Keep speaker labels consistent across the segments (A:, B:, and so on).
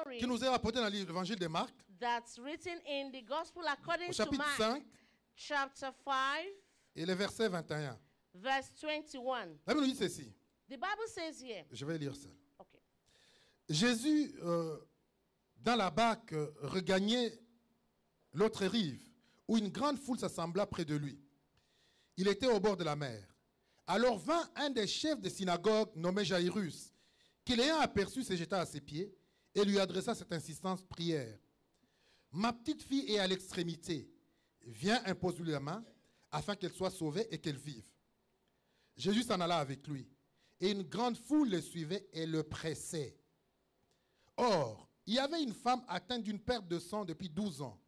A: story
B: qui nous est rapporté dans l'évangile de Marc,
A: that's written in the Gospel
B: au
A: according to
B: chapitre
A: Mark,
B: 5
A: chapter 5,
B: et le verset 21.
A: verse 21.
B: La Bible nous dit ceci.
A: The Bible says here,
B: Je vais lire ça.
A: okay,
B: Jésus, dans la barque, regagnait l'autre rive, où une grande foule s'assembla près de lui. Il était au bord de la mer. Alors vint un des chefs de synagogue nommé Jairus, qui l'ayant aperçu se jeta à ses pieds et lui adressa cette insistante prière. Ma petite fille est à l'extrémité. Viens, impose-lui la main, afin qu'elle soit sauvée et qu'elle vive. Jésus s'en alla avec lui, et une grande foule le suivait et le pressait. Or, il y avait une femme atteinte d'une perte de sang depuis 12 ans.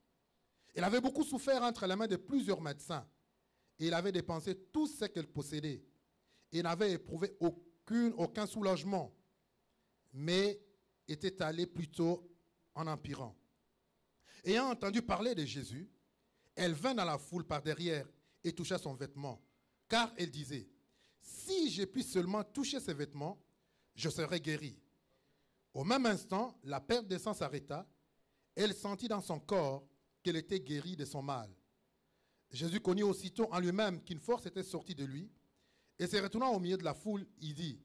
B: Elle avait beaucoup souffert entre les mains de plusieurs médecins. Et elle avait dépensé tout ce qu'elle possédait. Et n'avait éprouvé aucun soulagement, mais était allée plutôt en empirant. Ayant entendu parler de Jésus, elle vint dans la foule par derrière et toucha son vêtement. Car elle disait, si je puis seulement toucher ses vêtements, je serai guérie. Au même instant, la perte de sang s'arrêta. Elle sentit dans son corps qu'elle était guérie de son mal. Jésus connut aussitôt en lui-même qu'une force était sortie de lui, et se retournant au milieu de la foule, il dit,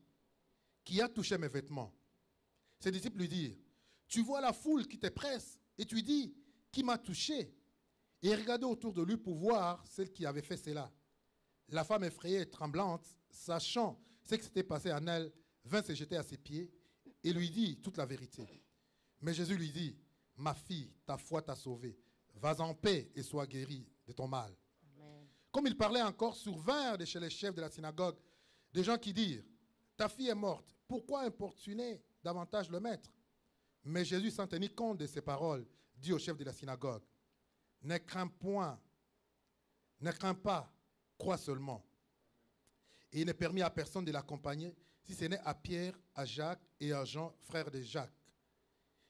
B: qui a touché mes vêtements? Ses disciples lui dirent, tu vois la foule qui te presse, et tu dis, qui m'a touché? Et il regardait autour de lui pour voir celle qui avait fait cela. La femme effrayée et tremblante, sachant ce qui s'était passé en elle, vint se jeter à ses pieds et lui dit toute la vérité. Mais Jésus lui dit, ma fille, ta foi t'a sauvée. Vas en paix et sois guérie de ton mal.
A: amen.
B: Comme il parlait encore, survinrent de chez les chefs de la synagogue des gens qui dirent, ta fille est morte, pourquoi importuner davantage le maître? Mais Jésus, sans tenir compte de ces paroles, dit au chef de la synagogue, ne crains point, ne crains pas, crois seulement. Et il ne permit à personne de l'accompagner, si ce n'est à Pierre, à Jacques et à Jean, frères de Jacques.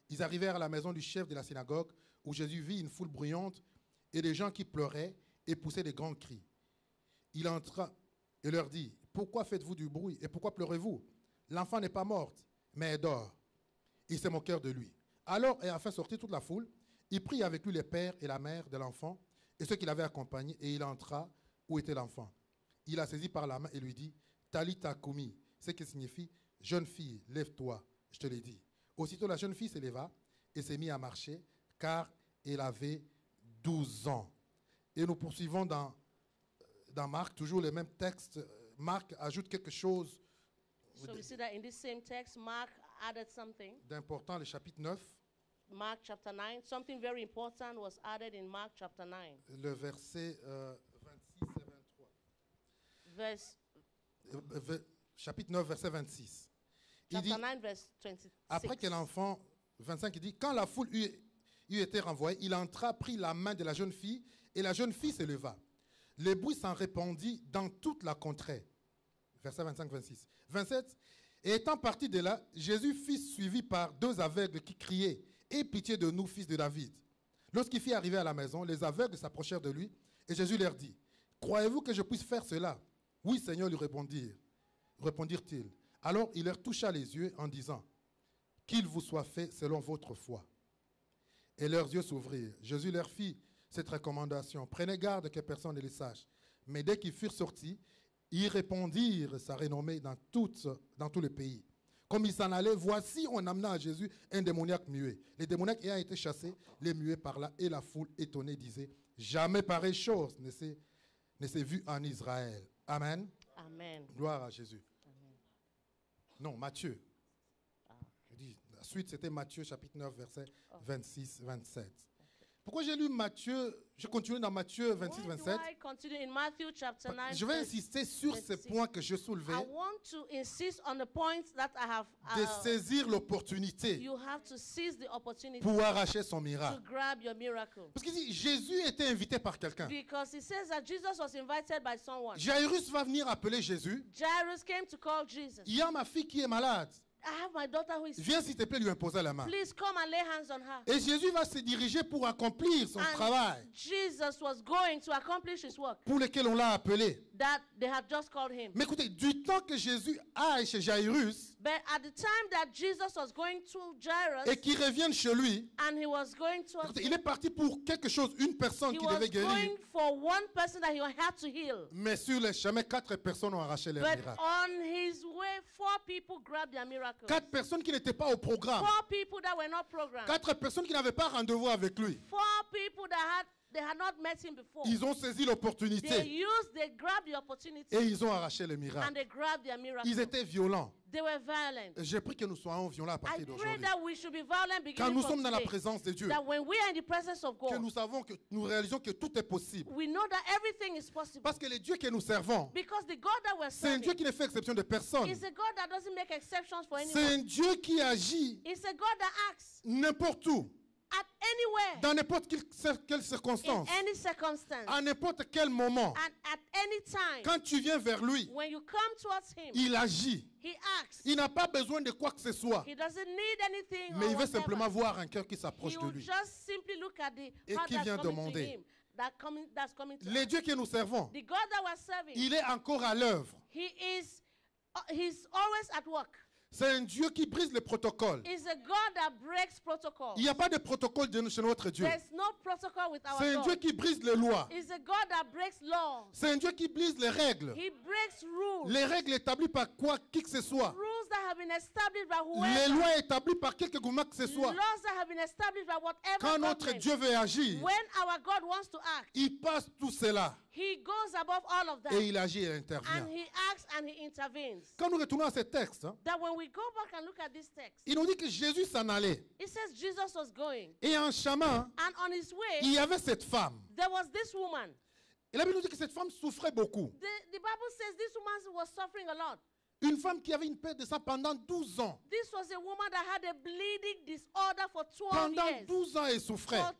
B: Ils arrivèrent à la maison du chef de la synagogue, où Jésus vit une foule bruyante et des gens qui pleuraient et poussaient des grands cris. Il entra et leur dit, pourquoi faites-vous du bruit et pourquoi pleurez-vous? L'enfant n'est pas morte, mais elle dort. Ils se moquèrent de lui. Alors, ayant fait sortir toute la foule, il prit avec lui le père et la mère de l'enfant et ceux qui l'avaient accompagné, et il entra où était l'enfant. Il la saisit par la main et lui dit, Talita Kumi, ce qui signifie, jeune fille, lève-toi, je te l'ai dit. Aussitôt la jeune fille se leva et s'est mise à marcher, car elle avait 12 ans. Et nous poursuivons dans Marc, toujours le même texte. Marc ajoute quelque chose
A: So we see that in this same text, Mark added something.
B: d'important, le chapitre 9,
A: Mark chapter 9. Something very important was added in Mark chapter 9.
B: le verset 26 et 23.
A: Verse,
B: Chapitre 9, verset 26. Il dit,
A: chapter 9, verse 26.
B: après que l'enfant, 25, il dit, quand la foule eut été renvoyée, il entra, prit la main de la jeune fille, et la jeune fille se leva. Le bruit s'en répandit dans toute la contrée. Verset 25-26. 27. Et étant parti de là, Jésus fut suivi par 2 aveugles qui criaient, « Aie pitié de nous, fils de David. » Lorsqu'il fit arriver à la maison, les aveugles s'approchèrent de lui, et Jésus leur dit, « Croyez-vous que je puisse faire cela? » « Oui, Seigneur, lui répondirent-ils. Alors il leur toucha les yeux en disant, « Qu'il vous soit fait selon votre foi. » Et leurs yeux s'ouvrirent. Jésus leur fit cette recommandation. Prenez garde que personne ne le sache. Mais dès qu'ils furent sortis, ils répandirent sa renommée dans tout le pays. Comme ils s'en allaient, voici, on amena à Jésus un démoniaque muet. Les démoniaques ayant été chassés, les muets par là, et la foule étonnée disait, jamais pareille chose ne s'est vue en Israël. Amen.
A: Amen.
B: Gloire à Jésus.
A: Amen.
B: Non, Matthieu.
A: Ah.
B: Je dis, la suite, c'était Matthieu, chapitre 9, verset 26-27. Pourquoi j'ai lu Matthieu? Je continue dans Matthieu 26,
A: Why
B: 27.
A: do I continue in Matthew chapter 9?
B: Je vais
A: verse
B: insister sur ces
A: 26.
B: points que je soulevais,
A: I want to insist on the points that I have.
B: de saisir l'opportunité
A: You have to seize the opportunity
B: pour arracher son
A: to
B: miracle.
A: grab your miracle.
B: Parce qu'il dit, Jésus était invité par quelqu'un.
A: Because it says that Jesus was invited by someone.
B: Jairus va venir appeler Jésus.
A: Jairus came to call Jesus.
B: Il y a ma fille qui est malade.
A: I have my daughter who is sick.
B: Viens s'il te plaît lui imposer la main.
A: Please come and lay hands on her.
B: Et Jésus va se diriger pour accomplir son travail
A: And Jesus was going to accomplish his work
B: pour lequel on l'a appelé.
A: that they had just called him.
B: Mais écoutez, du temps que Jésus aille chez Jairus
A: But at the time that Jesus was going to Jairus
B: et qu'il revienne chez lui,
A: and he was going to
B: écoutez, il est parti pour quelque chose, une personne
A: he
B: qui
A: was
B: devait guérir.
A: going for one person that he had to heal.
B: Mais sur le chemin, 4 personnes ont arraché leur
A: But
B: miracle.
A: on his way, 4 people grabbed their miracle.
B: 4 personnes qui n'étaient pas au programme.
A: 4 people that were not programmed.
B: 4 personnes qui n'avaient pas rendez-vous avec lui.
A: 4 people that they had not met him before.
B: Ils ont saisi l'opportunité
A: They grabbed the opportunity
B: et ils ont arraché le
A: and
B: miracle.
A: they grabbed their miracle.
B: Ils étaient violents.
A: They were violent.
B: J'ai pris que nous soyons violents à
A: I
B: partir
A: pray
B: d'aujourd'hui.
A: that we should be violent
B: Quand
A: beginning
B: nous
A: from
B: sommes dans la
A: today.
B: présence de Dieu,
A: That when we are in the presence of
B: que
A: God,
B: nous savons que nous réalisons que tout est possible.
A: we know that everything is possible.
B: Parce que le Dieu que nous servons,
A: Because the God that we're
B: c'est un Dieu
A: serving
B: qui ne fait exception de personne.
A: is a God that doesn't make exceptions for
B: C'est
A: anyone.
B: un Dieu qui agit
A: It's a God that acts
B: n'importe où,
A: at anywhere,
B: dans n'importe quelle
A: in
B: circonstance,
A: any circumstance,
B: à n'importe quel moment.
A: and at any time.
B: Quand tu viens vers lui,
A: When you come towards him,
B: il agit.
A: he acts.
B: Il n'a pas besoin de quoi que ce soit,
A: He doesn't need anything
B: mais
A: or
B: il veut simplement
A: whatever.
B: voir un cœur qui
A: He
B: s'approche de
A: will
B: lui.
A: just simply look at the
B: Et
A: heart
B: qui
A: that's
B: vient
A: coming to
B: demander.
A: him, that's coming to
B: Le
A: us.
B: Dieu que nous servons,
A: The God that we're serving,
B: il est encore à l'œuvre.
A: he's always at work.
B: C'est un Dieu qui brise le protocole.
A: He's a God that breaks protocol.
B: Il n'y a pas de protocole chez notre Dieu.
A: There's no protocol with our
B: C'est un
A: God.
B: Dieu qui brise les lois.
A: He's a God that breaks laws.
B: C'est un Dieu qui brise les règles.
A: He breaks rules.
B: Les règles établies par qui que ce soit.
A: Rules that have been established by
B: Les
A: whoever.
B: lois établies par quelque gouvernement que ce soit.
A: Laws that have been established by whatever
B: Quand notre
A: government.
B: Dieu veut agir,
A: When our God wants to act,
B: il passe tout cela
A: he goes above all of that.
B: et il agit et
A: And
B: intervient.
A: he acts and he intervenes.
B: Quand nous retournons à ce texte,
A: That when we go back and look at this text,
B: il nous dit que Jésus s'en allait.
A: it says Jesus was going.
B: Et en chemin,
A: And on his way,
B: il y avait cette femme.
A: there was this woman.
B: Et la Bible nous dit que cette femme souffrait beaucoup.
A: The Bible says this woman was suffering a lot.
B: Une femme qui avait une perte de sang pendant 12 ans.
A: This was a woman that had a bleeding disorder for 12
B: Pendant
A: years.
B: 12 ans, elle souffrait.
A: For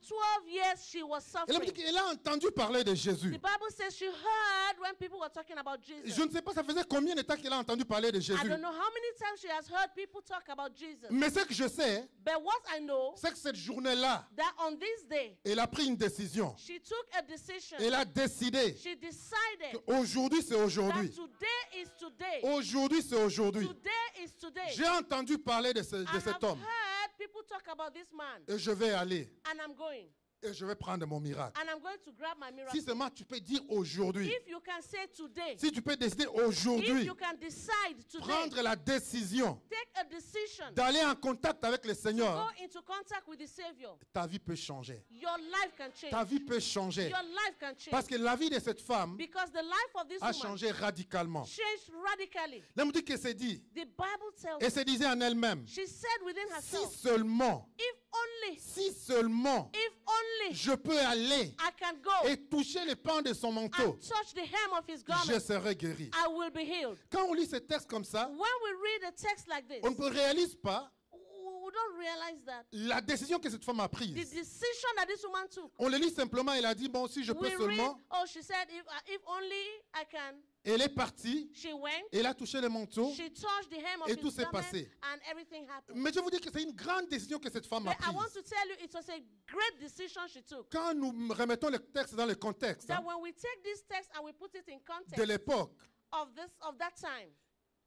A: 12 years she was
B: Et la Bible
A: suffering.
B: dit qu'elle a entendu parler de Jésus.
A: The Bible says she heard when people were talking about Jesus.
B: Je ne sais pas, ça faisait combien de temps qu'elle a entendu parler de
A: I
B: Jésus.
A: don't know how many times she has heard people talk about Jesus.
B: Mais ce que je sais,
A: But what I know,
B: c'est que cette journée-là,
A: that on this day,
B: elle a pris une décision.
A: she took a decision.
B: Elle a décidé
A: She decided
B: qu'aujourd'hui, c'est
A: that
B: aujourd'hui.
A: today is today.
B: Aujourd'hui, c'est aujourd'hui.
A: Today is today.
B: J'ai entendu parler de
A: And
B: cet
A: I've
B: homme.
A: heard people talk about this man.
B: Et je vais aller.
A: And I'm going.
B: Et je vais prendre mon miracle.
A: And I'm going to grab my miracle.
B: Si seulement tu peux dire aujourd'hui.
A: If you can say today,
B: Si tu peux décider
A: if
B: aujourd'hui.
A: you can decide today,
B: Prendre la décision
A: take a decision,
B: d'aller en contact avec le
A: go
B: Seigneur.
A: into contact with the Savior,
B: Ta vie peut changer.
A: your life can change.
B: Ta vie peut changer.
A: Your life can change.
B: Parce que la vie de cette femme
A: Because the life of this
B: a
A: woman
B: changé radicalement.
A: changed radically.
B: Elle me dit qu'elle s'est dit.
A: The Bible tells
B: Elle se disait en elle-même.
A: she said within
B: Si
A: herself,
B: seulement,
A: if only
B: je peux aller
A: I can go
B: et toucher les pans de son manteau,
A: and touch the hem of his
B: je
A: garment,
B: serai guéri.
A: I will be healed.
B: Quand on lit ce texte comme ça,
A: When we read a text like this,
B: on ne réalise pas
A: we don't realize that
B: la décision que cette femme a
A: the
B: prise.
A: decision that this woman took.
B: On le lit simplement, elle a dit, bon, si je peux
A: We read,
B: seulement.
A: oh, she said, if only I can.
B: Elle est partie,
A: She went,
B: elle a touché le manteau.
A: she touched the hem of
B: Et tout
A: his
B: s'est
A: garment,
B: passé.
A: and everything happened.
B: Mais je vous dis que c'est une grande décision que cette femme a
A: But I want
B: prise.
A: to tell you, it was a great decision she took.
B: Quand nous remettons le texte dans le contexte
A: That when we take this text and we put it in
B: de
A: context
B: l'époque,
A: of that time,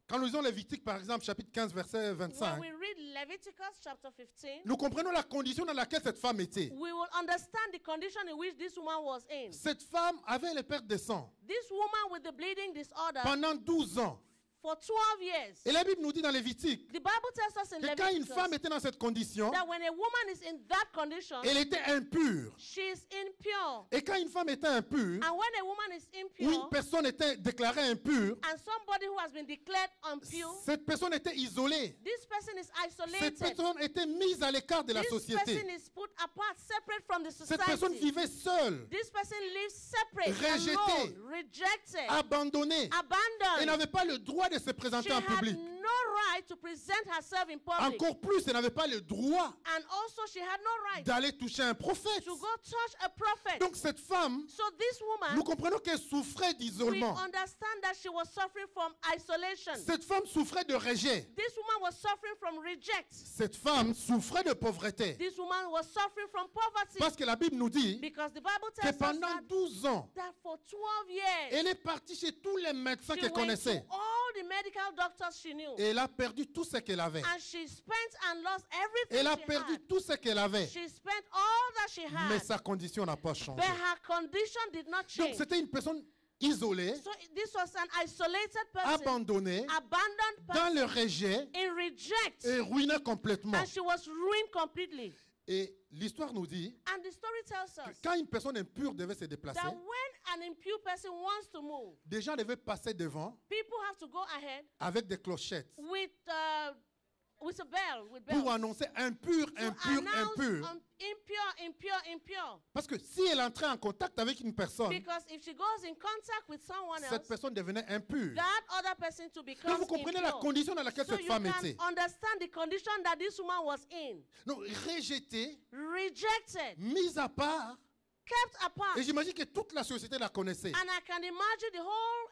B: quand nous lisons Lévitique, par exemple, chapitre 15, verset
A: when
B: 25,
A: we read Leviticus chapter 15,
B: nous comprenons la condition dans laquelle cette femme était.
A: we will understand the condition in which this woman was in.
B: Cette femme avait les pertes de sang
A: This woman with the bleeding disorder
B: pendant 12 ans.
A: for 12 years.
B: Et la Bible nous dit dans Lévitique
A: The Bible tells us in
B: que quand une
A: Leviticus
B: femme était dans cette condition,
A: that when a woman is in that condition,
B: elle était impure.
A: she is impure.
B: Et quand une femme était impure,
A: And when a woman is
B: ou une
A: impure,
B: personne était déclarée impure,
A: and somebody who has been declared impure,
B: cette personne était isolée.
A: this person is
B: Cette
A: isolated.
B: personne était mise à l'écart de la
A: This
B: société.
A: person is put apart, separate from the
B: Cette personne
A: society.
B: vivait seule,
A: This person lives separate,
B: Rejetée.
A: alone, rejected,
B: abandonnée. Elle
A: abandoned.
B: n'avait pas le droit de se
A: She
B: présenter en
A: had
B: public.
A: no right right to present herself in public.
B: Encore plus, elle n'avait pas le droit
A: And also she had no right
B: d'aller toucher un prophète.
A: to go touch a prophet.
B: Donc cette femme,
A: So this woman,
B: nous comprenons qu'elle souffrait
A: we
B: d'isolement.
A: understand that she was suffering from isolation.
B: Cette femme souffrait de rejet.
A: This woman was suffering from reject.
B: Cette femme souffrait de pauvreté.
A: This woman was suffering from poverty.
B: Parce que la Bible nous dit
A: Because the Bible
B: que
A: tells us
B: pendant 12 ans,
A: that for 12 years,
B: elle est partie chez tous les médecins
A: she
B: qu'elle
A: went to
B: connaissait.
A: all the medical doctors she knew.
B: Et elle a perdu tout ce qu'elle avait.
A: And she spent and lost everything
B: Elle a
A: she
B: perdu
A: had.
B: tout ce qu'elle avait.
A: She spent all that she
B: Mais
A: had.
B: sa condition n'a pas changé.
A: But her condition did not
B: Donc
A: change.
B: c'était une personne isolée,
A: So this was an isolated person,
B: abandonnée,
A: abandoned
B: dans
A: person,
B: le rejet
A: in reject.
B: et ruinée complètement.
A: And she was ruined completely.
B: Et l'histoire nous dit
A: And the story tells
B: que
A: us
B: quand une personne impure devait se déplacer,
A: that when an impure person wants to move,
B: des gens devaient passer devant
A: people have to go ahead
B: avec des clochettes
A: with a bell, with
B: pour
A: bells,
B: annoncer impur,
A: to
B: impur,
A: announce
B: impur.
A: impure, impure, impure.
B: Parce que si elle entrait en contact avec une personne,
A: Because if she goes in contact with someone
B: cette
A: else,
B: personne devenait impure.
A: that other person to become
B: Donc vous comprenez la
A: impure.
B: condition dans laquelle
A: So
B: cette
A: you
B: femme
A: can
B: était.
A: understand the condition that this woman was in.
B: Donc rejetée,
A: Rejected,
B: mise à part.
A: kept apart.
B: Et j'imagine que toute la société la connaissait.
A: And I can imagine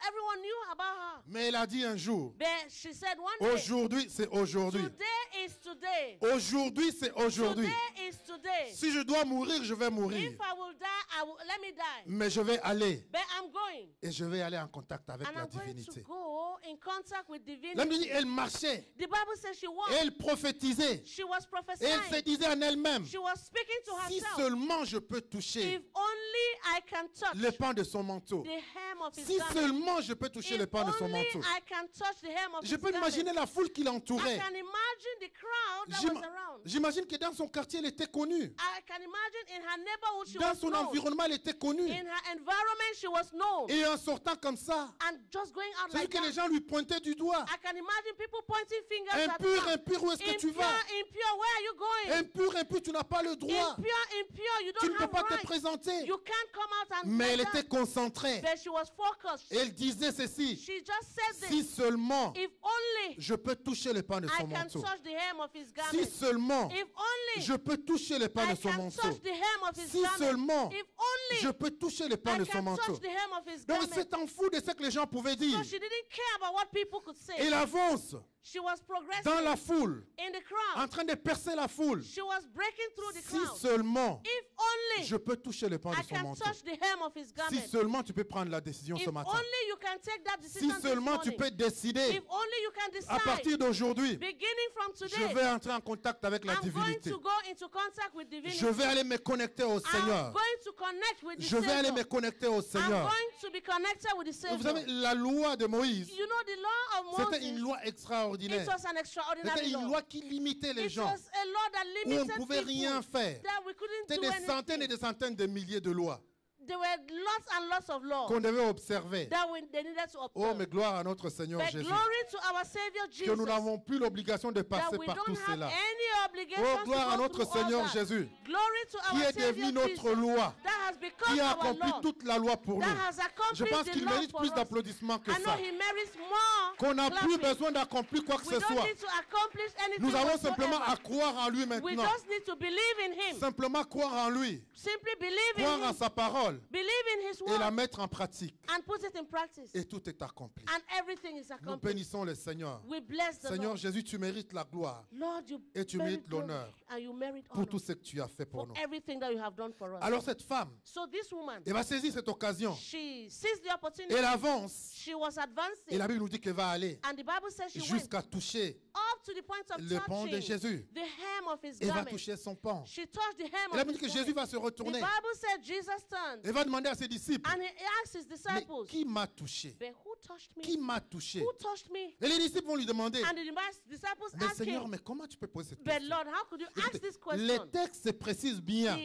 A: everyone knew about her.
B: Mais elle a dit un jour,
A: But she said one day,
B: aujourd'hui c'est aujourd'hui.
A: today is today.
B: Aujourd'hui c'est aujourd'hui.
A: Today is today.
B: Si je dois mourir, je vais mourir.
A: If I will die, let me die.
B: Mais je vais aller.
A: But I'm going.
B: Et je vais aller en contact avec
A: And
B: la
A: I'm going to
B: divinité.
A: go in contact with
B: La Bible
A: divinity.
B: dit, elle marchait.
A: The Bible says she walked.
B: Elle prophétisait.
A: She was
B: Et elle se
A: prophesying.
B: disait en elle-même,
A: She was speaking to
B: si
A: herself.
B: seulement je peux toucher
A: If only I can touch
B: le pan de son manteau.
A: the hem of his
B: Si
A: garment.
B: seulement je peux toucher le
A: If
B: pan de son
A: only
B: manteau.
A: I can touch the hem of
B: Je
A: his
B: peux imaginer
A: garment.
B: la foule qui
A: I
B: l'entourait.
A: can imagine the crowd that
B: J'im-
A: was around.
B: J'imagine que dans son quartier, elle était connue.
A: I can imagine in her neighborhood she
B: Dans
A: was
B: son
A: known.
B: environnement, elle était connue.
A: In her environment she was known.
B: Et en sortant comme ça,
A: And just going out
B: c'est
A: like
B: que les
A: that,
B: gens lui pointaient du doigt.
A: I can imagine people pointing fingers at
B: Impur,
A: her.
B: impur, où est-ce que tu
A: Impure,
B: vas?
A: impure, where are you going?
B: Impur, impur, tu n'as pas le droit.
A: Impure, impure, you
B: Tu
A: don't
B: ne peux
A: have
B: pas te
A: right.
B: présenter.
A: You can't come out and
B: Mais elle
A: like
B: était
A: that.
B: concentrée.
A: But she was focused.
B: Elle disait ceci.
A: She just said
B: Si
A: this.
B: seulement
A: If only
B: je peux toucher le pan de
A: I
B: son
A: can
B: manteau.
A: touch the hem of his
B: Si
A: garment.
B: seulement
A: If only
B: je peux toucher le pan
A: I
B: de son
A: can
B: manteau.
A: touch the hem of his
B: Si
A: garment.
B: seulement
A: If only
B: je peux toucher le pan
A: I
B: de son
A: can
B: manteau.
A: touch the hem of his
B: Donc
A: garment.
B: c'est en fou de ce que les gens pouvaient dire.
A: So she didn't care about what people could say.
B: Elle avance
A: She was progressing
B: dans la foule,
A: in the crowd.
B: en train de percer la foule.
A: She was breaking through the
B: Si
A: crowd.
B: seulement
A: If only
B: je peux toucher le pan
A: I
B: de son
A: can
B: manteau.
A: touch the hem of his
B: Si
A: garment.
B: seulement tu peux prendre la décision
A: If
B: ce matin.
A: only you can take that
B: Si
A: decision this
B: seulement tu
A: morning.
B: peux décider,
A: If only you can
B: à partir
A: decide,
B: d'aujourd'hui,
A: beginning from
B: je
A: today,
B: vais entrer en contact avec la
A: I'm going
B: divinité.
A: to go into contact with divinity.
B: Je vais aller me connecter au
A: I'm
B: Seigneur.
A: going to connect with the
B: Je vais aller
A: Savior.
B: me connecter au
A: I'm
B: Seigneur.
A: going to be connected with the Savior.
B: Vous savez, la loi de Moïse,
A: You know the law of
B: c'était une
A: Moses.
B: loi extraordinaire.
A: It was an extraordinary
B: C'était une
A: law.
B: loi qui limitait les
A: It
B: gens,
A: was a law that
B: où on ne
A: limited
B: pouvait rien
A: people,
B: faire.
A: that we couldn't
B: C'était
A: do
B: des centaines et
A: anything.
B: des centaines de milliers de lois
A: There were lots and lots of laws
B: qu'on devait observer.
A: that they needed to
B: Oh,
A: observe.
B: mais gloire à notre Seigneur
A: But
B: Jésus.
A: glory to our Savior
B: Que nous
A: Jesus,
B: n'avons plus l'obligation de
A: that
B: passer
A: we
B: par tout
A: don't have
B: cela.
A: any obligation
B: Oh, gloire à
A: to go
B: notre
A: through all
B: Seigneur
A: that.
B: Jésus,
A: Glory to
B: qui
A: our
B: est devenu
A: Savior
B: notre
A: Jesus,
B: loi,
A: that has become
B: qui a
A: our
B: accompli
A: law,
B: toute la loi pour
A: that
B: nous.
A: has
B: Je
A: accomplished
B: pense
A: the
B: qu'il
A: law
B: mérite
A: for
B: plus
A: us.
B: d'applaudissements que
A: I know
B: ça.
A: he merits more
B: Qu'on n'a plus
A: clapping.
B: besoin d'accomplir quoi que
A: We
B: ce
A: don't
B: soit.
A: need to accomplish anything
B: Nous avons simplement à
A: whatsoever.
B: croire en lui
A: We
B: maintenant.
A: just need to believe in him.
B: Simplement croire en lui,
A: Simply believe
B: croire
A: in
B: en
A: him.
B: sa parole
A: Believe in his
B: et la
A: word
B: mettre en pratique.
A: and put it in practice.
B: Et tout est accompli.
A: And everything is
B: Nous
A: accomplished.
B: bénissons le Seigneur.
A: We bless the
B: Seigneur
A: Lord.
B: Jésus, tu mérites la gloire
A: Lord, you
B: et tu
A: merit
B: mérites
A: glory
B: l'honneur
A: and you merit
B: pour
A: honor
B: tout ce que tu as fait pour
A: for
B: nous.
A: everything that you have done for us.
B: Alors cette femme,
A: So this woman,
B: elle va saisir cette occasion.
A: she seized the opportunity.
B: Elle avance
A: She was
B: et
A: advancing.
B: la Bible nous dit qu'elle va aller
A: And the Bible says she went
B: jusqu'à toucher
A: up to the point of
B: le pan de
A: touching
B: Jésus.
A: the hem of his
B: Elle va
A: garment.
B: toucher son pan.
A: She touched the hem
B: Et la
A: of
B: Bible dit
A: his
B: que Jésus
A: garment.
B: va se
A: The
B: retourner.
A: Bible said Jesus turned
B: Elle va demander à ses disciples,
A: and he asked his
B: mais
A: disciples,
B: qui m'a touché?
A: but who touched
B: Qui
A: me?
B: m'a touché?
A: Who touched me?
B: Et les disciples vont lui demander,
A: And the disciples
B: mais
A: asked
B: Seigneur,
A: him,
B: mais comment tu peux poser cette
A: but
B: question?
A: Lord, how could you ask
B: Écoutez,
A: this
B: les
A: question?
B: textes précisent bien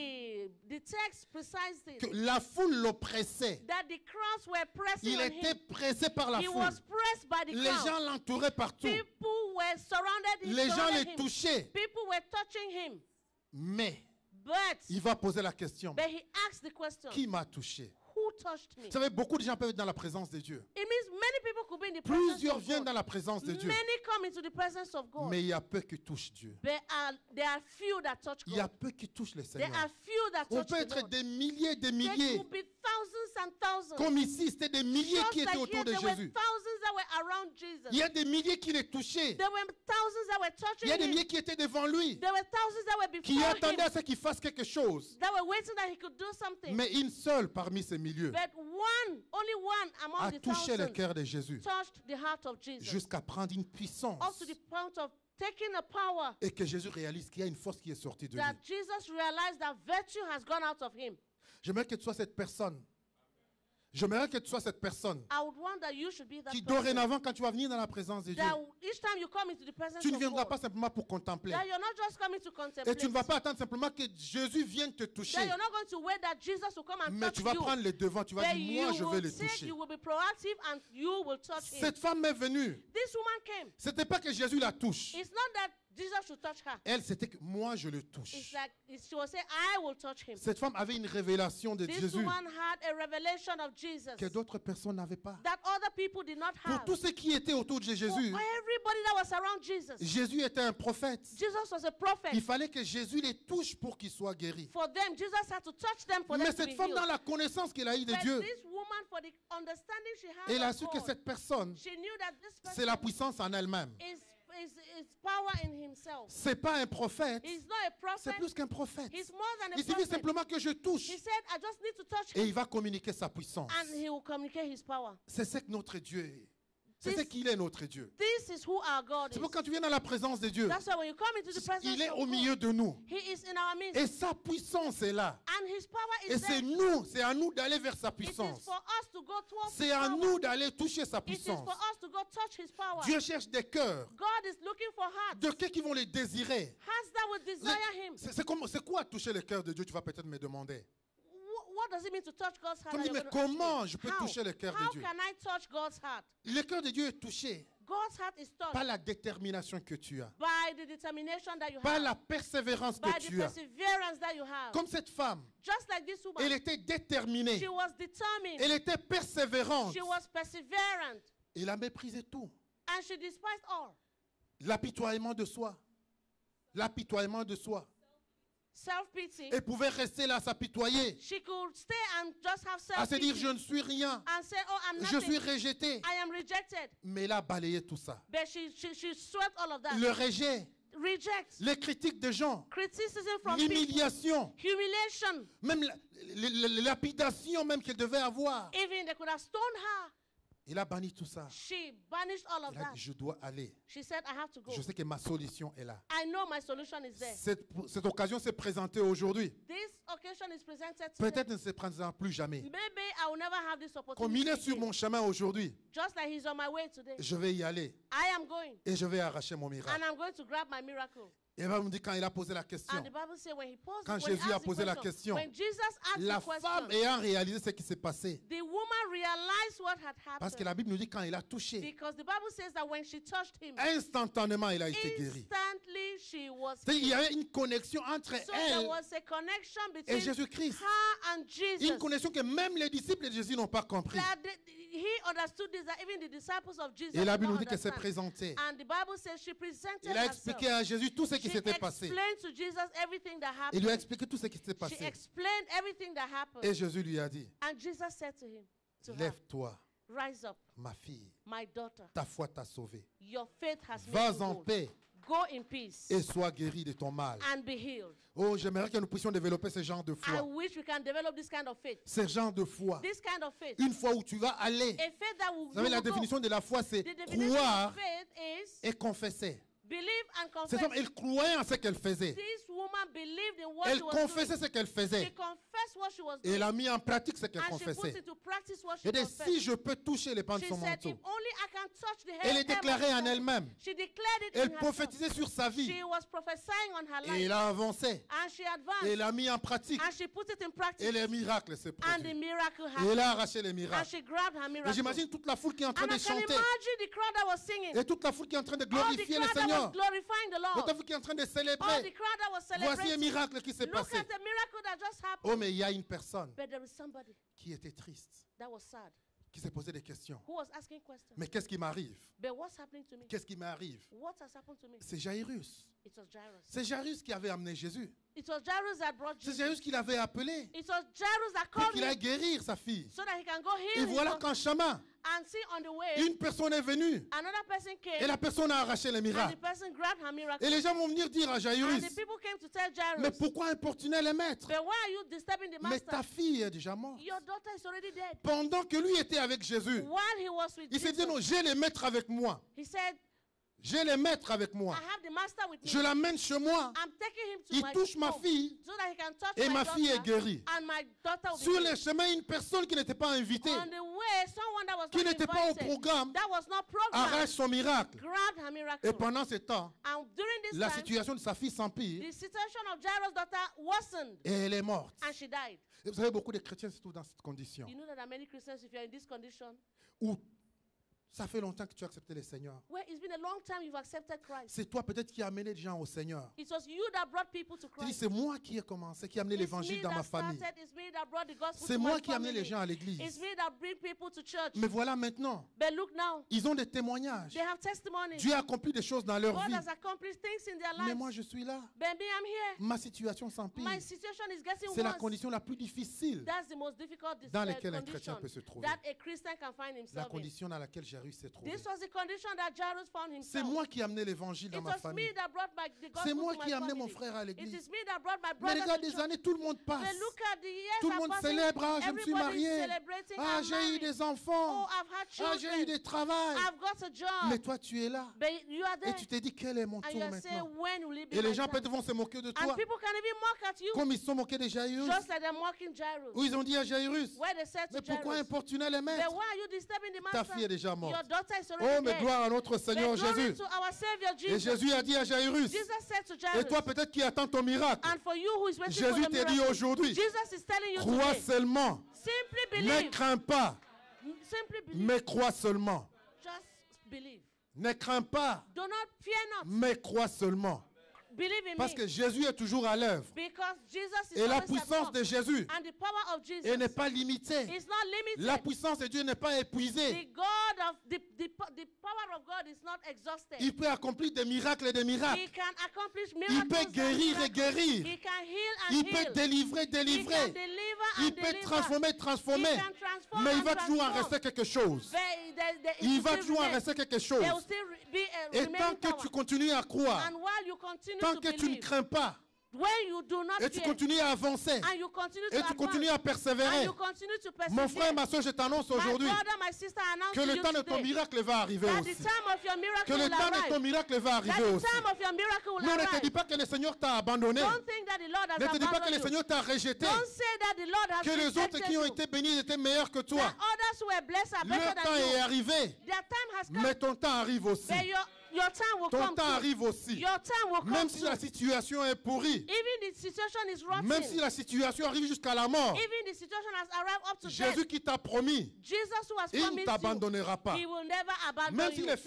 A: The text precise this,
B: que la foule l'oppressait.
A: that the crowds were pressing
B: Il
A: on
B: était
A: him.
B: pressé par la
A: He
B: foule.
A: was pressed by the
B: Les gens
A: crowd.
B: l'entouraient partout.
A: People were surrounded him.
B: Les gens
A: surrounded
B: les
A: him.
B: touchaient.
A: People were touching him.
B: Mais
A: But
B: il va poser la question,
A: he asked the question,
B: qui m'a touché?
A: who touched me?
B: Vous savez, beaucoup de gens peuvent être dans la présence de Dieu.
A: It means many people could be in the presence
B: Plusieurs
A: of
B: viennent
A: God.
B: dans la présence de Dieu.
A: Many come into the presence of God.
B: Mais il y a peu qui touchent Dieu.
A: There are few that touch
B: Il y a
A: God.
B: peu qui touchent le
A: There
B: Seigneur.
A: are few that
B: On
A: touch
B: peut
A: the
B: être
A: Lord.
B: des milliers, des
A: There
B: milliers.
A: could be thousands and thousands.
B: Comme ici, c'était des milliers
A: Just
B: qui étaient
A: like
B: autour
A: here,
B: de
A: there were
B: Jésus.
A: thousands that were around Jesus.
B: Il y a des milliers qui les touchaient.
A: There were thousands that were
B: Il y a des
A: touching him.
B: milliers qui étaient devant lui,
A: There were thousands that were
B: qui
A: before
B: attendaient à
A: him.
B: ce qu'il fasse quelque chose.
A: That were waiting that he could do something.
B: Mais une seule parmi ces milieux
A: But only one among
B: a
A: the
B: touché le
A: thousands
B: cœur de Jésus
A: touched the heart of Jesus.
B: jusqu'à prendre une
A: Up
B: puissance
A: to the point of taking a power
B: et que Jésus réalise qu'il y a une force qui est sortie de lui.
A: that Jesus realized that virtue has gone out of him.
B: J'aimerais que tu sois cette personne. J'aimerais que tu sois cette personne
A: I would want that you should be that
B: qui
A: person.
B: dorénavant, quand tu vas venir dans la présence de Dieu,
A: That each time you come into the presence
B: tu ne
A: of
B: viendras
A: God,
B: pas simplement pour contempler.
A: that you're not just coming to
B: Et
A: contemplate.
B: tu ne vas pas attendre simplement que Jésus vienne te
A: That
B: toucher.
A: you're not going to wait that Jesus will come and
B: Mais
A: touch
B: tu vas
A: you.
B: prendre les devants. Tu vas
A: But
B: dire, moi, je
A: you
B: vais
A: will
B: le
A: take,
B: toucher.
A: you will be proactive and you will touch him.
B: Cette femme est venue.
A: This woman came.
B: Ce n'était pas que Jésus la touche.
A: It's not that Jesus should touch her.
B: Elle, c'était que moi, je le
A: It's
B: touche.
A: like she was saying, I will touch him.
B: Cette femme avait une révélation de
A: This
B: Jésus
A: woman had a revelation of Jesus
B: que d'autres personnes n'avaient pas.
A: that other people did not
B: Pour
A: have.
B: tous ceux qui étaient autour de
A: For
B: Jésus,
A: everybody that was around Jesus,
B: Jésus était un prophète.
A: Jesus was a prophet.
B: Il fallait que Jésus les touche pour qu'ils soient guéris.
A: For them, Jesus had to touch them for
B: Mais
A: them to
B: cette
A: be
B: femme,
A: healed.
B: dans la connaissance qu'elle a eue de
A: But
B: Dieu,
A: this woman, for the understanding she had
B: elle a
A: of
B: su que
A: God,
B: cette personne,
A: she knew that this
B: c'est
A: person
B: la puissance en elle-même.
A: is power in himself.
B: C'est pas un prophète,
A: He's not a
B: c'est
A: prophet.
B: plus qu'un prophète.
A: He's more than a
B: Il suffit
A: prophet.
B: simplement que je touche
A: He said, I just need to touch
B: et
A: him,
B: il va communiquer sa puissance.
A: and he will communicate his power.
B: C'est ce que notre Dieu est. C'est ce
A: This-
B: qu'il est, notre Dieu.
A: This is who our God
B: C'est
A: is.
B: pourquoi quand tu viens dans la présence de Dieu,
A: That's why when you come into the presence
B: il est
A: of
B: au milieu
A: God,
B: de nous.
A: he is in our midst.
B: Et sa puissance est là.
A: And his power
B: Et
A: is
B: c'est
A: there.
B: nous, c'est à nous d'aller vers sa
A: It is
B: puissance.
A: for us to go towards
B: C'est
A: his
B: à
A: power.
B: nous d'aller toucher sa
A: It is
B: puissance.
A: for us to go touch his power.
B: Dieu cherche des cœurs,
A: God is looking for hearts.
B: de ceux qui vont les désirer.
A: Hearts that will desire him.
B: C'est quoi toucher le cœur de Dieu? Tu vas peut-être me demander.
A: What does it mean to touch God's heart?
B: Comme
A: that
B: dit,
A: you're
B: mais
A: gonna ask me?
B: comment je peux
A: How?
B: toucher le cœur de
A: How
B: Dieu?
A: can I touch God's heart?
B: Le cœur de Dieu est touché
A: God's heart is touched
B: par la détermination que tu as,
A: by the determination that you
B: par
A: have,
B: la persévérance
A: by
B: que
A: the
B: tu as.
A: perseverance that you have.
B: Comme cette femme,
A: Just like this woman,
B: elle était déterminée,
A: she was determined.
B: elle était persévérante.
A: She was perseverant.
B: Elle a méprisé tout.
A: And she despised all.
B: L'apitoiement de soi. L'apitoiement de soi.
A: Self-pity.
B: Elle pouvait rester là à s'apitoyer,
A: She could stay and just have
B: à se dire
A: self-pity
B: je ne suis rien,
A: and say, oh, I'm
B: je suis
A: nothing.
B: rejeté.
A: I am rejected.
B: Mais elle a balayé tout ça.
A: But she swept all of that.
B: Le rejet,
A: Reject.
B: les critiques des gens,
A: Criticism from people.
B: l'humiliation,
A: Humiliation.
B: même la lapidation même qu'elle devait avoir.
A: Even they could have stoned her.
B: Il a banni tout ça.
A: She banished all of
B: Il a
A: that.
B: dit, je dois aller.
A: She said, I have to go.
B: Je sais que ma solution est là.
A: I know my solution is there.
B: Cette occasion s'est présentée aujourd'hui.
A: This occasion is presented today.
B: Peut-être ne se présentera plus jamais.
A: Maybe I will never have this
B: Comme
A: opportunity.
B: il est sur mon chemin aujourd'hui,
A: Just like he's on my way today.
B: je vais y aller
A: I am going.
B: et je vais arracher mon miracle.
A: And I'm going to grab my miracle.
B: Et elle me dit quand il a posé la question,
A: And the Bible says when he posed
B: Quand
A: when he
B: Jésus a
A: asked the
B: posé la
A: question,
B: question,
A: when Jesus asked
B: la
A: the question,
B: femme ayant réalisé ce qui s'est passé,
A: the woman realized what had
B: parce que
A: happened.
B: la Bible nous dit quand il a touché,
A: Because the Bible says that when she touched him,
B: instantanément il a été guéri.
A: instantly she was
B: C'est-à-dire, il y
A: healed.
B: avait une connexion entre
A: So there
B: elle
A: was a connection
B: et
A: between
B: Jésus-Christ.
A: her and Jesus.
B: Une connexion que même les disciples de Jésus n'ont pas compris.
A: That he understood this, that even the disciples of Jesus
B: Et la
A: did
B: Bible
A: not
B: nous dit qu'elle s'est
A: understand.
B: présentée.
A: And the Bible says she presented
B: Il a
A: herself.
B: expliqué à Jésus tout ce qui
A: She
B: s'était passé.
A: explained to Jesus everything that
B: Il lui a
A: happened.
B: expliqué tout ce qui s'était
A: She
B: passé.
A: explained everything that happened.
B: Et Jésus lui a dit,
A: And Jesus said to him, to her,
B: lève-toi,
A: rise up,
B: ma fille,
A: my daughter.
B: ta foi t'a sauvée.
A: Your faith has made
B: Vas
A: you
B: en
A: whole.
B: paix
A: Go in peace
B: et sois guéri de ton mal.
A: and be healed.
B: Oh, j'aimerais que nous puissions développer ce genre de
A: I
B: foi.
A: wish we can develop this kind of faith.
B: Ce genre de foi.
A: This kind of faith.
B: Une foi où tu vas aller.
A: A faith that will,
B: Vous savez,
A: you
B: la
A: will go.
B: définition de la foi, c'est
A: The definition
B: croire
A: of faith is
B: et confesser.
A: believe and
B: Cette
A: confess.
B: femme, elle croyait en ce qu'elle faisait.
A: This woman believed in what
B: Elle
A: she was
B: confessait
A: doing.
B: ce qu'elle
A: She
B: faisait.
A: confessed what she was
B: Et
A: doing.
B: elle a mis en pratique ce qu'elle
A: And she put
B: confessait.
A: into practice what she
B: Et dit,
A: confessed.
B: si je peux toucher les pans de
A: She
B: son
A: said, if
B: manteau,
A: only I can touch the
B: Elle
A: hair
B: est déclarée en elle-même.
A: She declared it
B: Elle
A: in herself.
B: prophétisait sur sa vie.
A: She was prophesying on her
B: Et
A: life.
B: elle a avancé.
A: And she
B: Et
A: advanced.
B: elle a mis en pratique.
A: And she put it in practice.
B: Et les miracles se
A: And the
B: produisent.
A: miracle
B: Et
A: happened.
B: elle a arraché les
A: And
B: miracles.
A: she grabbed her
B: Et
A: miracle.
B: j'imagine toute la foule qui est en train
A: And
B: de
A: I can
B: chanter.
A: imagine the crowd that was singing.
B: Et toute la foule qui est en train de
A: All the
B: glorifier le
A: crowd that was
B: Seigneur.
A: glorifying the
B: Toute la
A: Lord.
B: foule qui est en train de
A: All the
B: célébrer.
A: crowd that was
B: Voici un
A: celebrating.
B: miracle qui s'est
A: Look
B: passé.
A: at the miracle that just happened.
B: Oh, mais il y a une personne
A: But there is somebody
B: qui était triste,
A: that was sad,
B: qui s'est posé des questions.
A: who was asking questions.
B: Mais qu'est-ce qui m'arrive?
A: But what's happening to me?
B: Qu'est-ce qui m'arrive?
A: What has happened to me?
B: C'est Jairus.
A: It was Jairus.
B: C'est Jairus qui avait amené Jésus.
A: It was Jairus that brought
B: C'est
A: Jesus.
B: Jairus qui l'avait appelé
A: It was Jairus that
B: pour
A: called
B: qu'il
A: him
B: aille guérir sa fille.
A: so that he can go
B: Et
A: heal his
B: voilà
A: son.
B: qu'en chemin,
A: And see on the way,
B: une personne est venue
A: another person came
B: et la personne a arraché les
A: and the
B: miracles.
A: person grabbed her miracle.
B: Et les gens vont venir dire à
A: And
B: Jairus,
A: the people came to tell
B: mais
A: Jairus,
B: pourquoi importuner les maîtres?
A: but why are you disturbing the
B: Mais
A: master?
B: ta fille est déjà morte.
A: Your daughter is already dead.
B: Pendant que lui était avec Jésus,
A: While he was with
B: il s'est dit,
A: Jesus,
B: non, j'ai les maîtres avec moi.
A: he said,
B: J'ai les maîtres avec
A: I
B: moi.
A: have the master with me.
B: Je l'amène chez moi.
A: I'm taking him to
B: Il
A: my
B: touche ma
A: home
B: fille
A: so that he can touch
B: et
A: my
B: ma fille est
A: daughter,
B: guérie.
A: and my daughter will
B: Sur
A: be
B: les
A: healed.
B: chemins, une personne qui n'était pas invitée,
A: On the way, someone that was
B: qui
A: not
B: n'était pas au
A: invited,
B: programme,
A: that was not programmed,
B: arrache son miracle.
A: grabbed her miracle.
B: Et pendant ce temps,
A: And during this
B: la
A: time,
B: situation de sa fille s'empire
A: the situation of Jairus' daughter worsened,
B: et elle est morte.
A: and she died.
B: Et vous savez, beaucoup de chrétiens se trouvent dans cette condition
A: You know that there are many Christians, if you're in this condition,
B: où ça fait longtemps que tu as accepté le Seigneur.
A: where it's been a long time you've accepted Christ.
B: C'est toi peut-être qui as amené des gens au Seigneur.
A: It was you that brought people to
B: Tu dis,
A: Christ.
B: c'est moi qui ai commencé, qui ai amené
A: It's
B: l'évangile
A: me
B: dans ma
A: that
B: famille.
A: started, it's me that brought the gospel
B: C'est
A: to
B: moi
A: my
B: qui ai amené les
A: family.
B: gens à
A: It's
B: l'église.
A: me that bring people to church.
B: Mais voilà maintenant,
A: But look now,
B: ils ont des témoignages.
A: they have testimonies.
B: Dieu a accompli des choses dans leur
A: God
B: vie.
A: has accomplished things in their
B: Mais
A: lives.
B: moi, je suis là.
A: But me, I'm here.
B: Ma situation s'empire.
A: My situation is getting
B: C'est la
A: worse.
B: condition la plus difficile,
A: That's the most difficult
B: dans laquelle un chrétien
A: condition
B: peut se trouver.
A: that a Christian can find
B: La
A: himself in.
B: condition dans laquelle Jairus s'est trouvé.
A: This was the condition that Jairus found
B: C'est
A: himself.
B: moi qui ai amené l'évangile dans
A: It
B: ma
A: was
B: famille.
A: me that brought the gospel
B: C'est moi
A: to
B: qui
A: my
B: ai amené
A: family.
B: mon frère à
A: It
B: l'église.
A: is me that brought my
B: Mais
A: brother
B: regarde
A: to
B: des
A: church.
B: années, tout le monde passe.
A: But look at the years
B: Tout le
A: are
B: monde
A: passing.
B: célèbre. Ah, je me suis
A: Everybody's
B: marié.
A: celebrating.
B: Ah,
A: I'm
B: j'ai eu
A: married.
B: des
A: Oh,
B: enfants.
A: I've had
B: Ah, j'ai eu
A: children.
B: des travails.
A: I've got a job.
B: Mais toi, tu es là.
A: But you are
B: Et
A: there.
B: tu t'es dit, quel est mon
A: And you
B: tour
A: are saying,
B: maintenant?
A: when will it be
B: Et les
A: my
B: gens
A: time?
B: peut-être vont se moquer de
A: And
B: toi.
A: people can even mock at you.
B: Comme ils se sont moqués de Jairus.
A: Just like they're mocking Jairus.
B: Où ils ont dit à Jairus,
A: Where they said
B: mais
A: to
B: pourquoi
A: Jairus,
B: importuner les
A: but
B: maîtres?
A: why are you disturbing the
B: Ta
A: master?
B: fille est déjà morte.
A: Your daughter is
B: Oh,
A: already
B: mais
A: dead.
B: gloire à notre
A: But
B: Seigneur
A: glory
B: Jésus.
A: to our Savior
B: Et
A: Jesus.
B: Jésus a dit à Jairus,
A: Jesus said to
B: et
A: Jairus,
B: toi peut-être qui attends ton miracle,
A: and for you who is waiting
B: Jésus
A: for
B: te
A: the
B: dit
A: miracle,
B: aujourd'hui,
A: Jesus is telling you
B: crois
A: today,
B: seulement,
A: simply
B: ne
A: believe.
B: crains pas,
A: Simply believe.
B: mais crois seulement.
A: Just believe.
B: Ne crains pas,
A: Do not fear not.
B: mais crois seulement.
A: Believe in
B: Parce
A: me.
B: que Jésus est toujours à l'œuvre.
A: Because Jesus is
B: Et la
A: always at
B: puissance
A: work.
B: de Jésus
A: And the power of Jesus
B: elle n'est pas limitée.
A: is not limited.
B: La puissance de Dieu n'est pas
A: The
B: épuisée.
A: God of the power of God is not exhausted.
B: Il peut accomplir des miracles et des
A: He
B: miracles.
A: can accomplish
B: Il
A: miracles.
B: peut
A: and
B: guérir et
A: miracles.
B: guérir.
A: He can heal and
B: Il peut
A: heal.
B: délivrer,
A: He can
B: délivrer.
A: deliver
B: Il
A: and
B: peut
A: deliver.
B: transformer,
A: He
B: transformer.
A: can transform
B: Mais il
A: and
B: va toujours en
A: transform.
B: rester quelque chose.
A: But it
B: Il
A: will
B: va
A: still
B: toujours en
A: remain.
B: rester quelque chose.
A: There will still be a
B: Et tant
A: remaining
B: que
A: power.
B: tu continues à croire,
A: And while you continue
B: tant
A: to
B: que tu ne
A: believe,
B: crains pas,
A: when you do not
B: et tu
A: fear,
B: continues à avancer,
A: and you continue to
B: et tu
A: advance,
B: continues à
A: and
B: persévérer,
A: you continue to persevere,
B: mon frère, ma soeur, je t'annonce
A: my
B: aujourd'hui
A: brother, my sister, announce
B: que
A: to
B: le
A: you
B: temps de ton
A: today
B: miracle va arriver
A: that the
B: aussi.
A: time of your miracle
B: Que le
A: will
B: temps de ton
A: arrive.
B: miracle va
A: That
B: arriver
A: the
B: aussi.
A: time of your miracle will
B: Non, ne te
A: arrive.
B: dis pas que le Seigneur t'a abandonné.
A: Don't think that the Lord has
B: Ne te dis pas que
A: abandoned
B: le
A: you.
B: Seigneur t'a rejeté.
A: Don't say that the Lord has
B: Que les autres
A: rejected
B: qui ont
A: you.
B: été bénis étaient meilleurs que toi.
A: That others who were blessed are
B: Leur
A: better
B: temps
A: than
B: est
A: you.
B: arrivé.
A: Their time has come.
B: Mais ton temps arrive aussi.
A: But your time will
B: Ton
A: come
B: temps
A: too.
B: arrive aussi.
A: Your time will come
B: Même si
A: too.
B: la situation est pourrie.
A: Even the situation is rotten.
B: Même si la situation arrive jusqu'à la mort.
A: Even the situation has arrived up to
B: Jésus
A: death.
B: qui t'a promis,
A: Jesus who has
B: il ne
A: promised
B: t'abandonnera pas.
A: you, he will never abandon
B: Même si
A: you.
B: la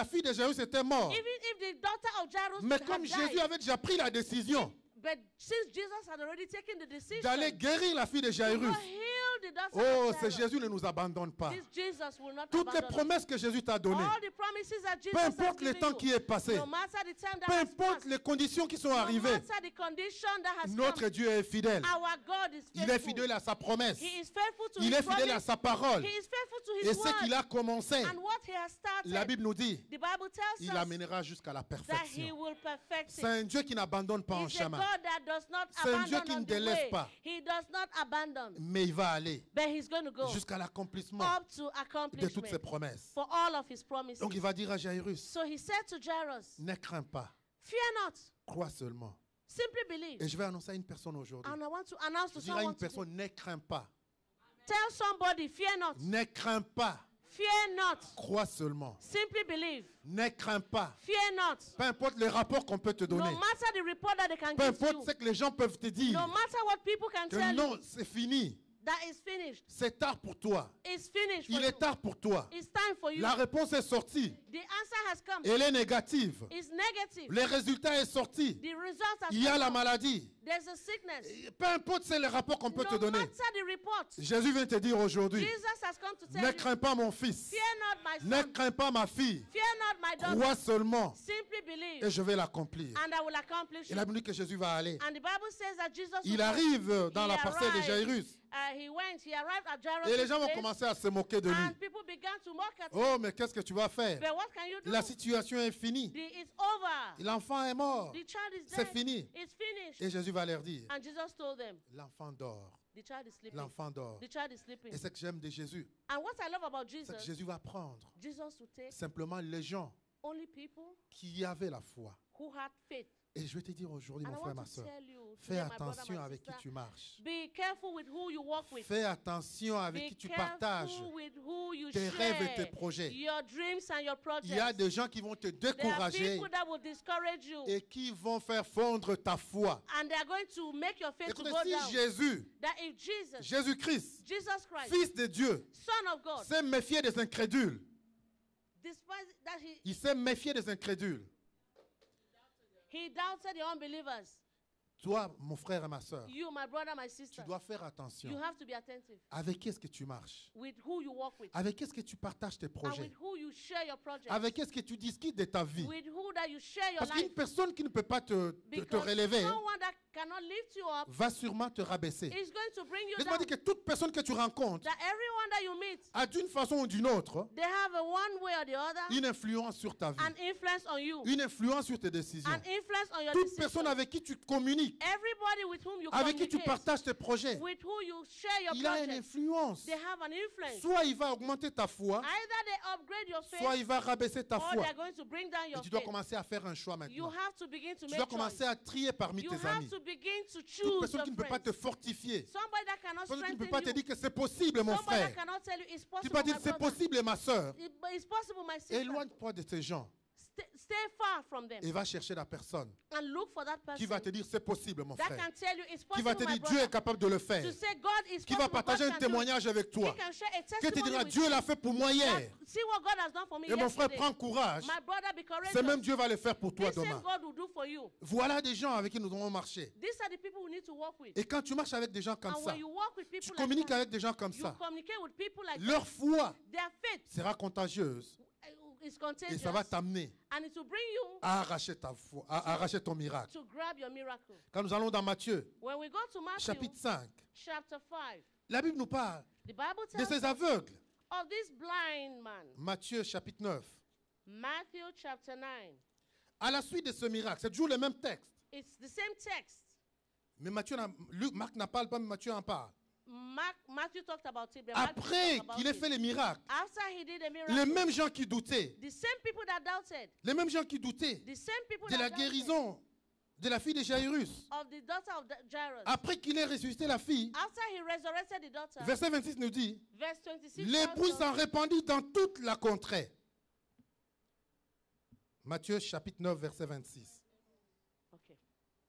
B: fille de Jairus était morte.
A: Even if the daughter of Jairus
B: Mais
A: had
B: comme
A: died,
B: Jésus avait déjà pris la décision
A: but since Jesus had already taken the decision
B: d'aller guérir la fille de
A: to
B: Jairus,
A: heal the daughter
B: oh,
A: of
B: ce
A: Jairus,
B: Jésus ne nous abandonne pas.
A: this Jesus will not
B: Toutes les
A: abandon us.
B: promesses que Jésus t'a données,
A: All the promises that Jesus
B: peu
A: has
B: importe le
A: given
B: temps
A: you,
B: qui est passé,
A: no matter the time that
B: peu
A: has
B: importe
A: passed,
B: les conditions qui sont
A: no
B: arrivées,
A: matter the condition that has
B: notre
A: come,
B: Dieu est fidèle.
A: our God is
B: Il est
A: faithful.
B: fidèle à sa promesse.
A: He is faithful to
B: Il
A: his
B: est fidèle à
A: promise.
B: sa parole.
A: He is faithful to
B: Et
A: his
B: ce qu'il
A: word.
B: a commencé,
A: And what he has started,
B: la Bible nous dit,
A: the Bible tells
B: il
A: us
B: l'amènera jusqu'à la
A: that he
B: perfection.
A: will perfect
B: C'est
A: it.
B: un Dieu qui n'abandonne pas en
A: He's a
B: chemin,
A: God that does not
B: C'est un Dieu
A: abandon
B: qui
A: on
B: ne
A: the
B: délaisse
A: way.
B: pas.
A: He does not abandon.
B: mais il va aller
A: But he's going to go
B: jusqu'à l'accomplissement
A: up to
B: de toutes ses
A: accomplishment
B: promesses.
A: for all of his promises.
B: Donc il va dire à Jairus,
A: So he said to Jairus,
B: ne crains pas,
A: fear not,
B: crois seulement.
A: simply believe.
B: Et je vais annoncer à une personne aujourd'hui.
A: And I want to announce
B: Je
A: to
B: dirai à
A: someone
B: une personne, ne crains pas,
A: tell somebody, fear not,
B: ne crains pas,
A: Fear not.
B: Crois seulement.
A: Simply believe.
B: Ne crains pas.
A: Fear not.
B: Peu importe les rapports qu'on peut te
A: No
B: donner.
A: matter the report that they can
B: Peu
A: give
B: importe
A: you.
B: ce que les gens peuvent te dire.
A: No matter what people can
B: Que
A: tell
B: non,
A: you.
B: c'est fini.
A: That is finished.
B: C'est tard pour toi.
A: It's finished for
B: Il
A: you.
B: est tard pour toi.
A: It's time for you.
B: La réponse est sortie.
A: The answer has come.
B: Elle est négative.
A: It's negative.
B: Le résultat est sorti.
A: The result has
B: Il y a la
A: come.
B: maladie.
A: There's a sickness.
B: Peu importe c'est les rapports qu'on peut te
A: No
B: donner.
A: matter the report.
B: Jésus vient te dire aujourd'hui,
A: Jesus has come to tell
B: ne
A: you.
B: crains pas mon fils.
A: Fear not my
B: Ne
A: son.
B: crains pas ma fille.
A: Fear not my daughter.
B: Crois seulement
A: Simply
B: et
A: believe.
B: je vais l'accomplir.
A: And I will accomplish
B: Et
A: it.
B: la minute que Jésus va aller,
A: And the Bible says that Jesus
B: il
A: will come.
B: arrive dans
A: He
B: la parcelle de
A: arrived.
B: Jairus.
A: He arrived at Jairus'
B: Et les gens vont
A: place,
B: commencer à se moquer de lui.
A: and people began to mock at him.
B: Oh, mais qu'est-ce que tu vas faire?
A: But what can you do?
B: La situation est finie.
A: It's over.
B: L'enfant est mort.
A: The child is
B: C'est
A: dead.
B: fini.
A: It's finished.
B: Et Jésus va leur dire,
A: And Jesus told them,
B: l'enfant dort.
A: the child is sleeping.
B: L'enfant dort.
A: The child is sleeping.
B: Et ce que j'aime de Jésus,
A: And what I love about
B: c'est que
A: Jesus,
B: Jésus va prendre
A: Jesus will take
B: simplement les gens
A: only people
B: qui avaient la foi.
A: who had faith.
B: Et je vais te dire aujourd'hui,
A: And
B: mon
A: I
B: frère,
A: want
B: ma
A: to
B: soeur,
A: tell you,
B: fais
A: today, my brother,
B: attention
A: my
B: avec qui
A: sister,
B: tu marches.
A: be careful with who you walk with.
B: Fais attention avec qui
A: Be
B: tu partages
A: careful with who you
B: tes
A: share
B: rêves et tes projets.
A: your dreams and your projects.
B: Il y a des gens qui vont te
A: There are
B: décourager
A: people that will discourage you,
B: et qui vont faire fondre ta foi.
A: and they are going to make your faith to
B: Écoutez,
A: go
B: si
A: down.
B: Jésus,
A: That if Jesus,
B: Jésus-Christ,
A: Jesus Christ,
B: Fils de Dieu,
A: Son of God,
B: s'est méfié des incrédules,
A: despite that
B: il s'est méfié des incrédules.
A: he doubted the unbelievers.
B: Toi, mon frère et ma soeur,
A: You, my brother, my
B: tu
A: sister,
B: dois faire
A: you
B: attention.
A: have to be attentive
B: Avec qui est-ce que tu marches?
A: with who you walk with,
B: Avec qui est-ce que tu partages tes
A: and
B: projets?
A: with who you share your projects,
B: Avec qui est-ce que tu discutes de ta vie?
A: with who that you share your
B: Parce qu'une
A: life.
B: personne qui ne peut pas te
A: Because
B: relever
A: someone that cannot lift you up
B: va sûrement te rabaisser.
A: is going to bring you
B: Laisse-moi
A: down.
B: dire que toute personne que tu rencontres
A: That everyone that you meet,
B: a d'une façon ou d'une autre
A: they have a one way or the other
B: une influence sur ta vie,
A: an influence on you,
B: une influence sur tes décisions.
A: an influence on your
B: Toute
A: decisions.
B: personne avec qui tu communiques,
A: Everybody with whom you
B: avec qui tu
A: communicate,
B: partages tes projets,
A: with who you share your
B: il a une
A: projects,
B: influence.
A: they have an influence.
B: Soit il va augmenter ta foi,
A: Either they upgrade your
B: soit
A: faith,
B: il va rabaisser ta
A: or
B: foi.
A: they're going to bring down
B: Et
A: your
B: tu dois
A: faith.
B: commencer à faire un choix
A: You
B: maintenant.
A: have to begin to
B: Tu
A: make
B: dois
A: choice.
B: commencer à trier parmi
A: You
B: tes
A: have
B: amis.
A: to begin to
B: Toute
A: choose
B: personne
A: your
B: qui ne peut pas
A: friends.
B: te fortifier.
A: Somebody that cannot
B: Personne qui ne peut
A: strengthen
B: pas te
A: you.
B: dire que c'est possible, mon
A: Somebody that
B: frère.
A: cannot tell you it's
B: Tu
A: possible,
B: peux pas dire
A: my
B: c'est
A: brother.
B: possible, ma soeur.
A: But it's possible, my sister.
B: Éloigne-toi de ces gens
A: Stay far from them
B: et va chercher la personne
A: and look for that person
B: qui va te dire c'est possible, mon
A: that
B: frère.
A: can tell you it's
B: Qui
A: possible,
B: va te
A: my
B: dire Dieu est
A: brother.
B: capable de le faire.
A: To say God is
B: Qui va
A: possible,
B: partager
A: God
B: un
A: can do it.
B: témoignage avec
A: He
B: toi.
A: can share a
B: Qui te
A: testimony
B: dira
A: with
B: Dieu
A: you.
B: l'a fait pour moi hier.
A: That, see what God has done for me
B: Et mon frère,
A: yesterday.
B: prends courage.
A: My brother, be courageous.
B: C'est même Dieu va le faire pour toi
A: This same
B: demain.
A: God will do for you.
B: Voilà des gens avec qui nous devons marcher.
A: These are the people we need to work with.
B: Et quand tu marches avec des gens comme
A: And
B: ça,
A: when you work with
B: tu
A: people like
B: communiques
A: that,
B: avec des gens comme
A: you
B: ça,
A: communicate with people like
B: leur foi
A: that, their faith
B: sera contagieuse
A: is
B: et
A: contagious.
B: ça va t'amener
A: And it will bring you
B: à arracher ta foi, à arracher ton miracle.
A: to grab your miracle.
B: Quand nous allons dans Matthieu,
A: When we go to Matthew
B: chapitre 5,
A: chapter 5,
B: la Bible nous parle
A: the Bible
B: de
A: tells
B: ces
A: us
B: aveugles.
A: of this blind man.
B: Matthieu chapitre 9.
A: Matthew chapter 9.
B: À la suite de ce miracle, c'est toujours le même texte.
A: It's the same text.
B: Mais Marc n'en parle pas, mais Matthieu en parle.
A: Matthew talked about it. but Matthew
B: Après
A: talked about
B: qu'il ait
A: it.
B: fait les miracles,
A: After he did the miracle,
B: les mêmes gens qui doutaient,
A: the same people that doubted,
B: les mêmes gens qui doutaient
A: the same people
B: de
A: that
B: la
A: doubted
B: guérison de la fille de Jairus,
A: of the daughter of Jairus.
B: après qu'il ait ressuscité la fille,
A: After he resurrected the daughter,
B: verset 26 nous dit,
A: verse 26
B: les bruits
A: tells
B: s'en
A: us,
B: répandit dans toute la contrée. Matthieu chapitre 9, verset 26.
A: okay.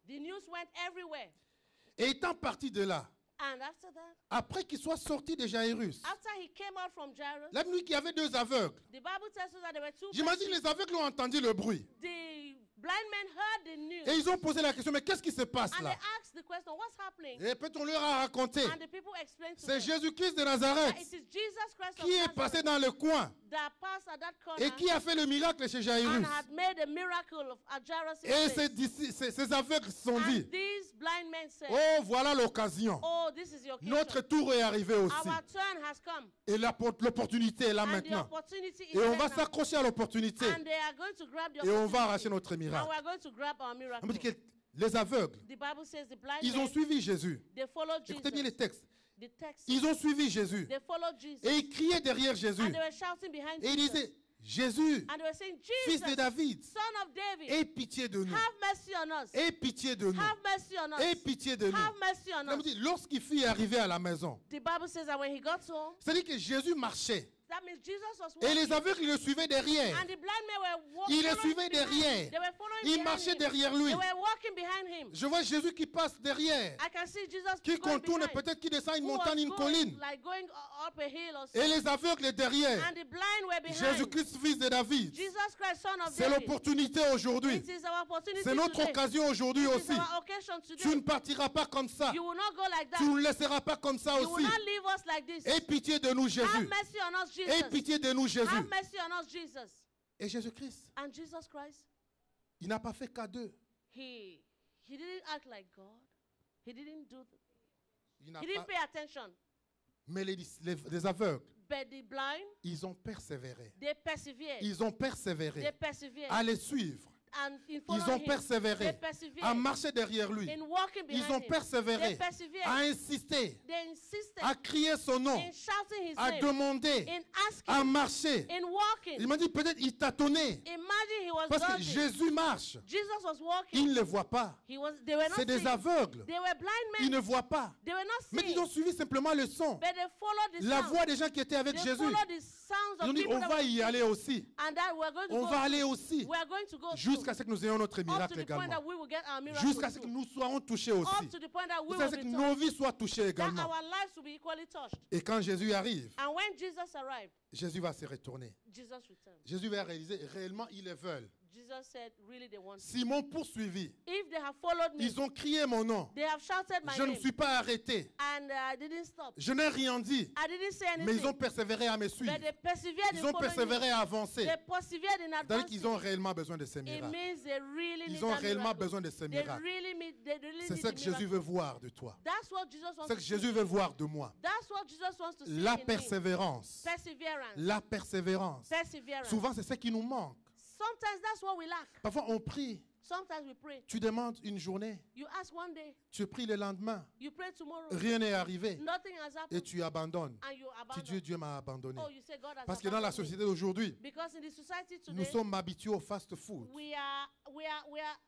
A: The news went everywhere.
B: Et étant parti de là,
A: And after that,
B: après qu'il soit sorti de Jairus,
A: after he came out from Jairus,
B: la nuit qu'il y avait deux aveugles.
A: the Bible tells us that there were two
B: J'imagine
A: blind
B: les aveugles ont entendu le bruit.
A: The blind men heard the news.
B: Et ils ont posé la question, mais qu'est-ce qui se passe
A: And
B: là?
A: they asked the question, what's happening?
B: Et peut-on leur a raconté,
A: And the people explained to
B: c'est
A: them
B: Jésus-Christ de
A: that
B: Nazareth
A: it is Jesus Christ of
B: qui est passé
A: Nazareth
B: dans le coin
A: that passed at that corner
B: et qui a fait le miracle chez Jairus.
A: and had made a miracle at Jairus'
B: Et
A: place.
B: ces aveugles se sont
A: And
B: dit,
A: these blind men said,
B: oh, voilà l'occasion.
A: oh, this is your
B: Notre tour est arrivé aussi.
A: Our turn has come.
B: Et l'opportunité est là
A: And the
B: maintenant.
A: opportunity is
B: Et on
A: there
B: va
A: now.
B: s'accrocher à l'opportunité.
A: And they are going to grab the
B: Et on va
A: opportunity.
B: arracher notre
A: And
B: miracle.
A: we are going to grab our
B: On
A: miracle.
B: me dit que les aveugles,
A: The Bible says the blind
B: ils ont
A: men,
B: suivi Jésus.
A: they followed Jesus.
B: Écoutez bien les textes.
A: The text,
B: Ils ont suivi Jésus.
A: they followed Jesus.
B: Et ils criaient derrière Jésus.
A: And they were shouting behind
B: Et ils
A: Jesus.
B: disaient, Jésus,
A: And they were saying,
B: fils de
A: Jesus,
B: David,
A: son of David,
B: aie pitié de nous.
A: have mercy on us.
B: Aie pitié de nous.
A: Have mercy on us.
B: Aie pitié de nous.
A: Have mercy on
B: On me
A: us.
B: dit, lorsqu'il fut arrivé à la maison,
A: The Bible says that when he got home,
B: c'est-à-dire que Jésus marchait.
A: That means Jesus was
B: Et les
A: walking.
B: aveugles le suivaient derrière.
A: And the blind men were
B: Ils le
A: following
B: suivaient
A: behind.
B: derrière.
A: They were following
B: Ils
A: behind
B: marchaient
A: him.
B: derrière lui.
A: They were walking behind him.
B: Je vois Jésus qui passe derrière,
A: I can see Jesus
B: qui
A: going
B: contourne,
A: behind.
B: peut-être qui descend une
A: Who was
B: montagne, une
A: going,
B: colline.
A: like going up a hill or
B: Et
A: something.
B: les aveugles derrière.
A: And the blind were behind.
B: Jésus-Christ, fils de David.
A: Jesus Christ, son of
B: C'est
A: David.
B: l'opportunité aujourd'hui.
A: It is our opportunity
B: C'est notre
A: today.
B: occasion aujourd'hui
A: It is
B: aussi.
A: our occasion
B: Tu
A: today.
B: ne partiras pas comme ça.
A: You will not go like that.
B: Tu ne nous laisseras pas comme ça
A: You will
B: aussi.
A: not leave us like this.
B: Aie pitié de nous,
A: Have
B: Jésus.
A: mercy on us,
B: Aie
A: Jesus.
B: pitié de nous, Jésus.
A: Have mercy on us, Jesus.
B: Et Jésus-Christ,
A: And Jesus Christ,
B: il n'a pas fait qu'à deux.
A: he didn't act like God. He didn't do.
B: Il n'a
A: He didn't
B: pas-
A: pay attention.
B: Mais les aveugles,
A: But the blind,
B: ils ont persévéré.
A: they persevered.
B: Ils ont
A: They
B: persévéré
A: persevered.
B: à les suivre.
A: And in
B: Ils
A: following
B: ont
A: him,
B: persévéré
A: they
B: à
A: persevered.
B: marcher derrière lui.
A: In walking
B: Ils
A: behind
B: ont
A: him,
B: persévéré
A: they persevered.
B: à insister,
A: They insisted
B: à crier son nom,
A: in shouting his
B: à
A: name,
B: demander,
A: in
B: à
A: asking,
B: marcher.
A: in walking.
B: Il m'a dit peut-être il tâtonnait
A: Imagine he was
B: parce que
A: dodging.
B: Jésus marche.
A: Jesus was
B: Il
A: walking.
B: ne le voit pas.
A: They were not
B: C'est des
A: seeing.
B: aveugles.
A: They were blind
B: Ils
A: men.
B: ne voient pas.
A: They were not
B: Mais ils ont
A: seeing.
B: suivi simplement le son,
A: But they followed the
B: la
A: sound.
B: voix des gens qui étaient avec
A: They
B: Jésus.
A: followed the sounds
B: Ils
A: of
B: ont dit
A: people
B: on
A: that
B: va
A: were
B: y aller aussi.
A: and that we're going to
B: On
A: go
B: va aller aussi.
A: we are going to go
B: Jusqu'à ce que nous ayons notre
A: up to
B: miracle
A: the point that
B: également.
A: we will get our miracle
B: Jusqu'à ce que
A: too.
B: nous soyons touchés aussi.
A: Up to the point that we
B: Jusqu'à
A: will
B: ce que
A: be
B: nos
A: touched.
B: vies soient touchées
A: That
B: également.
A: our lives will be equally touched.
B: Et quand Jésus arrive,
A: And when Jesus arrived,
B: Jésus va se retourner.
A: Jesus returned.
B: Jésus va réaliser réellement ils le veulent.
A: Jesus said, really they want.
B: S'ils m'ont poursuivi,
A: If they have followed me,
B: ils ont crié mon nom.
A: they have shouted my
B: Je ne
A: name.
B: suis pas arrêté.
A: And I didn't stop.
B: Je n'ai rien dit.
A: I didn't say anything.
B: Mais ils ont persévéré à me suivre.
A: But they persevered
B: Ils
A: in
B: ont
A: following
B: persévéré
A: me.
B: à avancer.
A: They persevered in
B: C'est-à-dire
A: advancing.
B: qu'ils ont réellement besoin de ces
A: It
B: miracles.
A: means they really need
B: Ils ont
A: that
B: réellement
A: miracle.
B: besoin de ces
A: They
B: miracles.
A: really
B: C'est
A: need
B: ça
A: the
B: que Jésus
A: miracle.
B: veut voir de toi.
A: That's what Jesus wants
B: C'est
A: to
B: que
A: see.
B: Jésus veut voir de moi.
A: That's what Jesus wants to see
B: La
A: in me.
B: persévérance.
A: Perseverance.
B: La persévérance.
A: Perseverance.
B: Souvent, c'est ce qui nous manque.
A: Sometimes that's what we lack.
B: Parfois, on prie.
A: Sometimes we pray.
B: Tu demandes une journée.
A: You ask one day,
B: Tu pries le lendemain.
A: you pray tomorrow.
B: Rien n'est arrivé.
A: Nothing has
B: Et
A: happened.
B: tu abandonnes.
A: And you
B: Tu
A: abandon.
B: dis, Dieu m'a abandonné.
A: Oh, you say God has
B: Parce que dans la
A: abandoned me.
B: société d'aujourd'hui,
A: Because in the society
B: nous
A: today,
B: sommes habitués au fast-food.
A: we are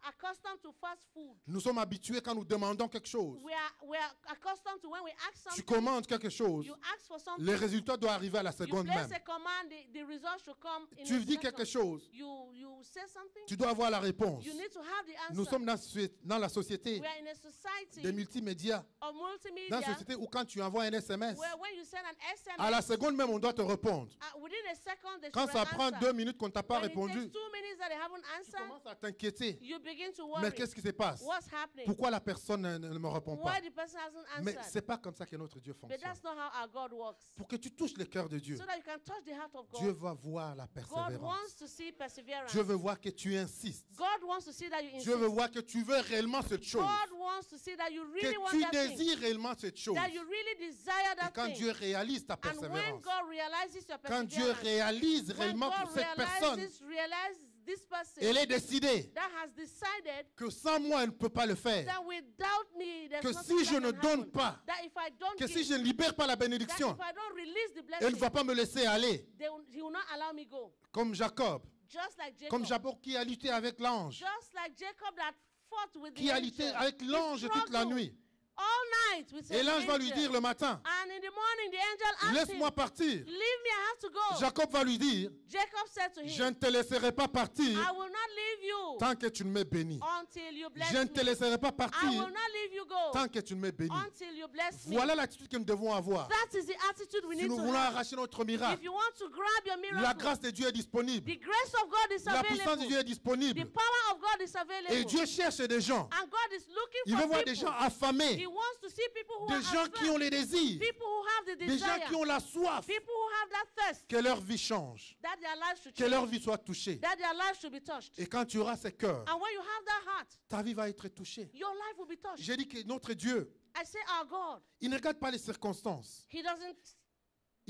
A: accustomed to fast food.
B: Nous sommes habitués quand nous demandons quelque chose.
A: We are accustomed to when we ask
B: Tu
A: something,
B: commandes quelque chose.
A: you ask for something,
B: Les résultats doivent arriver à la
A: you
B: seconde
A: place
B: même.
A: a command, the result should come in
B: Tu
A: a
B: dis quelque
A: second.
B: chose.
A: You say something,
B: Tu dois avoir la réponse.
A: you need to have the answer.
B: Nous sommes dans la société
A: We are in a society
B: des multimédias.
A: of
B: Dans
A: multimedia
B: la société où quand tu envoies un SMS,
A: where when you send an SMS,
B: à la seconde même, on doit te répondre.
A: within a second they
B: Quand
A: should
B: ça prend
A: answer.
B: 2 minutes qu'on ne t'a pas
A: When it
B: répondu,
A: takes 2 minutes that they haven't
B: tu
A: answered,
B: commences à t'inquiéter.
A: you begin to
B: Mais
A: worry.
B: qu'est-ce qui se passe?
A: What's happening?
B: Pourquoi la personne ne me répond pas?
A: Why the person hasn't
B: Mais
A: answered?
B: ce n'est pas comme ça que notre Dieu
A: But
B: fonctionne.
A: that's not how our God works.
B: Pour que tu touches le cœur de Dieu,
A: So that you can touch the heart of
B: Dieu
A: God.
B: va voir la
A: God
B: persévérance.
A: wants to see perseverance.
B: Dieu veut voir que tu insistes.
A: God wants to see that you
B: Dieu veut
A: insist.
B: voir que tu veux réellement cette chose.
A: God wants to see that you really
B: Que
A: want
B: tu
A: that thing.
B: désires réellement cette chose.
A: That you really desire
B: Et
A: that
B: quand
A: thing.
B: Dieu réalise ta
A: And when
B: persévérance,
A: God realizes your
B: quand Dieu
A: perseverance,
B: réalise
A: when
B: réellement
A: God
B: pour cette personne,
A: realizes this person
B: elle est décidée
A: that has decided
B: que sans moi, elle ne peut pas le faire.
A: that without me, there's
B: Que
A: nothing
B: si je
A: that
B: ne
A: can
B: donne
A: happen.
B: pas,
A: That if I don't
B: que
A: give,
B: si je ne libère pas la
A: that
B: bénédiction,
A: if I don't release the
B: elle ne
A: blessing,
B: va pas me laisser aller.
A: he will not allow me go.
B: Comme Jacob.
A: Just like Jacob.
B: Comme Jacob qui a lutté avec l'ange.
A: Just like Jacob that fought with
B: Qui
A: the
B: a lutté
A: angel.
B: avec
A: He
B: l'ange toute la
A: struggled
B: nuit.
A: all night with
B: Et
A: the
B: l'ange va lui
A: angel.
B: dire le matin,
A: And in the morning, the angel asked him,
B: laisse-moi partir.
A: leave me, I have to go.
B: Jacob va lui dire,
A: Jacob said to
B: je
A: him,
B: ne te laisserai pas partir
A: I will not leave you
B: tant que tu ne me bénis.
A: until you bless
B: Je ne te
A: me.
B: laisserai pas
A: I
B: partir
A: will not leave you go
B: tant que tu ne me bénis.
A: until you bless me.
B: Voilà l'attitude que nous devons avoir.
A: That is the attitude we
B: Si
A: need
B: nous
A: to
B: voulons
A: have.
B: arracher notre miracle,
A: If you want to grab your miracle,
B: la grâce de Dieu est disponible.
A: the grace of God is
B: La puissance de
A: available.
B: Dieu est
A: The
B: disponible.
A: power of God is available.
B: Et Dieu cherche des gens.
A: And God is looking
B: Il
A: for
B: veut voir
A: people.
B: des gens affamés.
A: He wants to see people who
B: Des
A: are
B: gens qui ont les désirs.
A: people who have the
B: Des gens
A: desire,
B: qui ont la soif.
A: people who have that thirst,
B: Que leur vie change.
A: that their lives should
B: Que leur
A: change,
B: vie soit touchée.
A: that their lives should be touched.
B: Et quand tu auras ces cœurs,
A: And when you have that heart,
B: ta vie va être touchée.
A: your life will be touched.
B: J'ai dit que notre Dieu,
A: I say our God,
B: il ne regarde pas les circonstances.
A: He doesn't,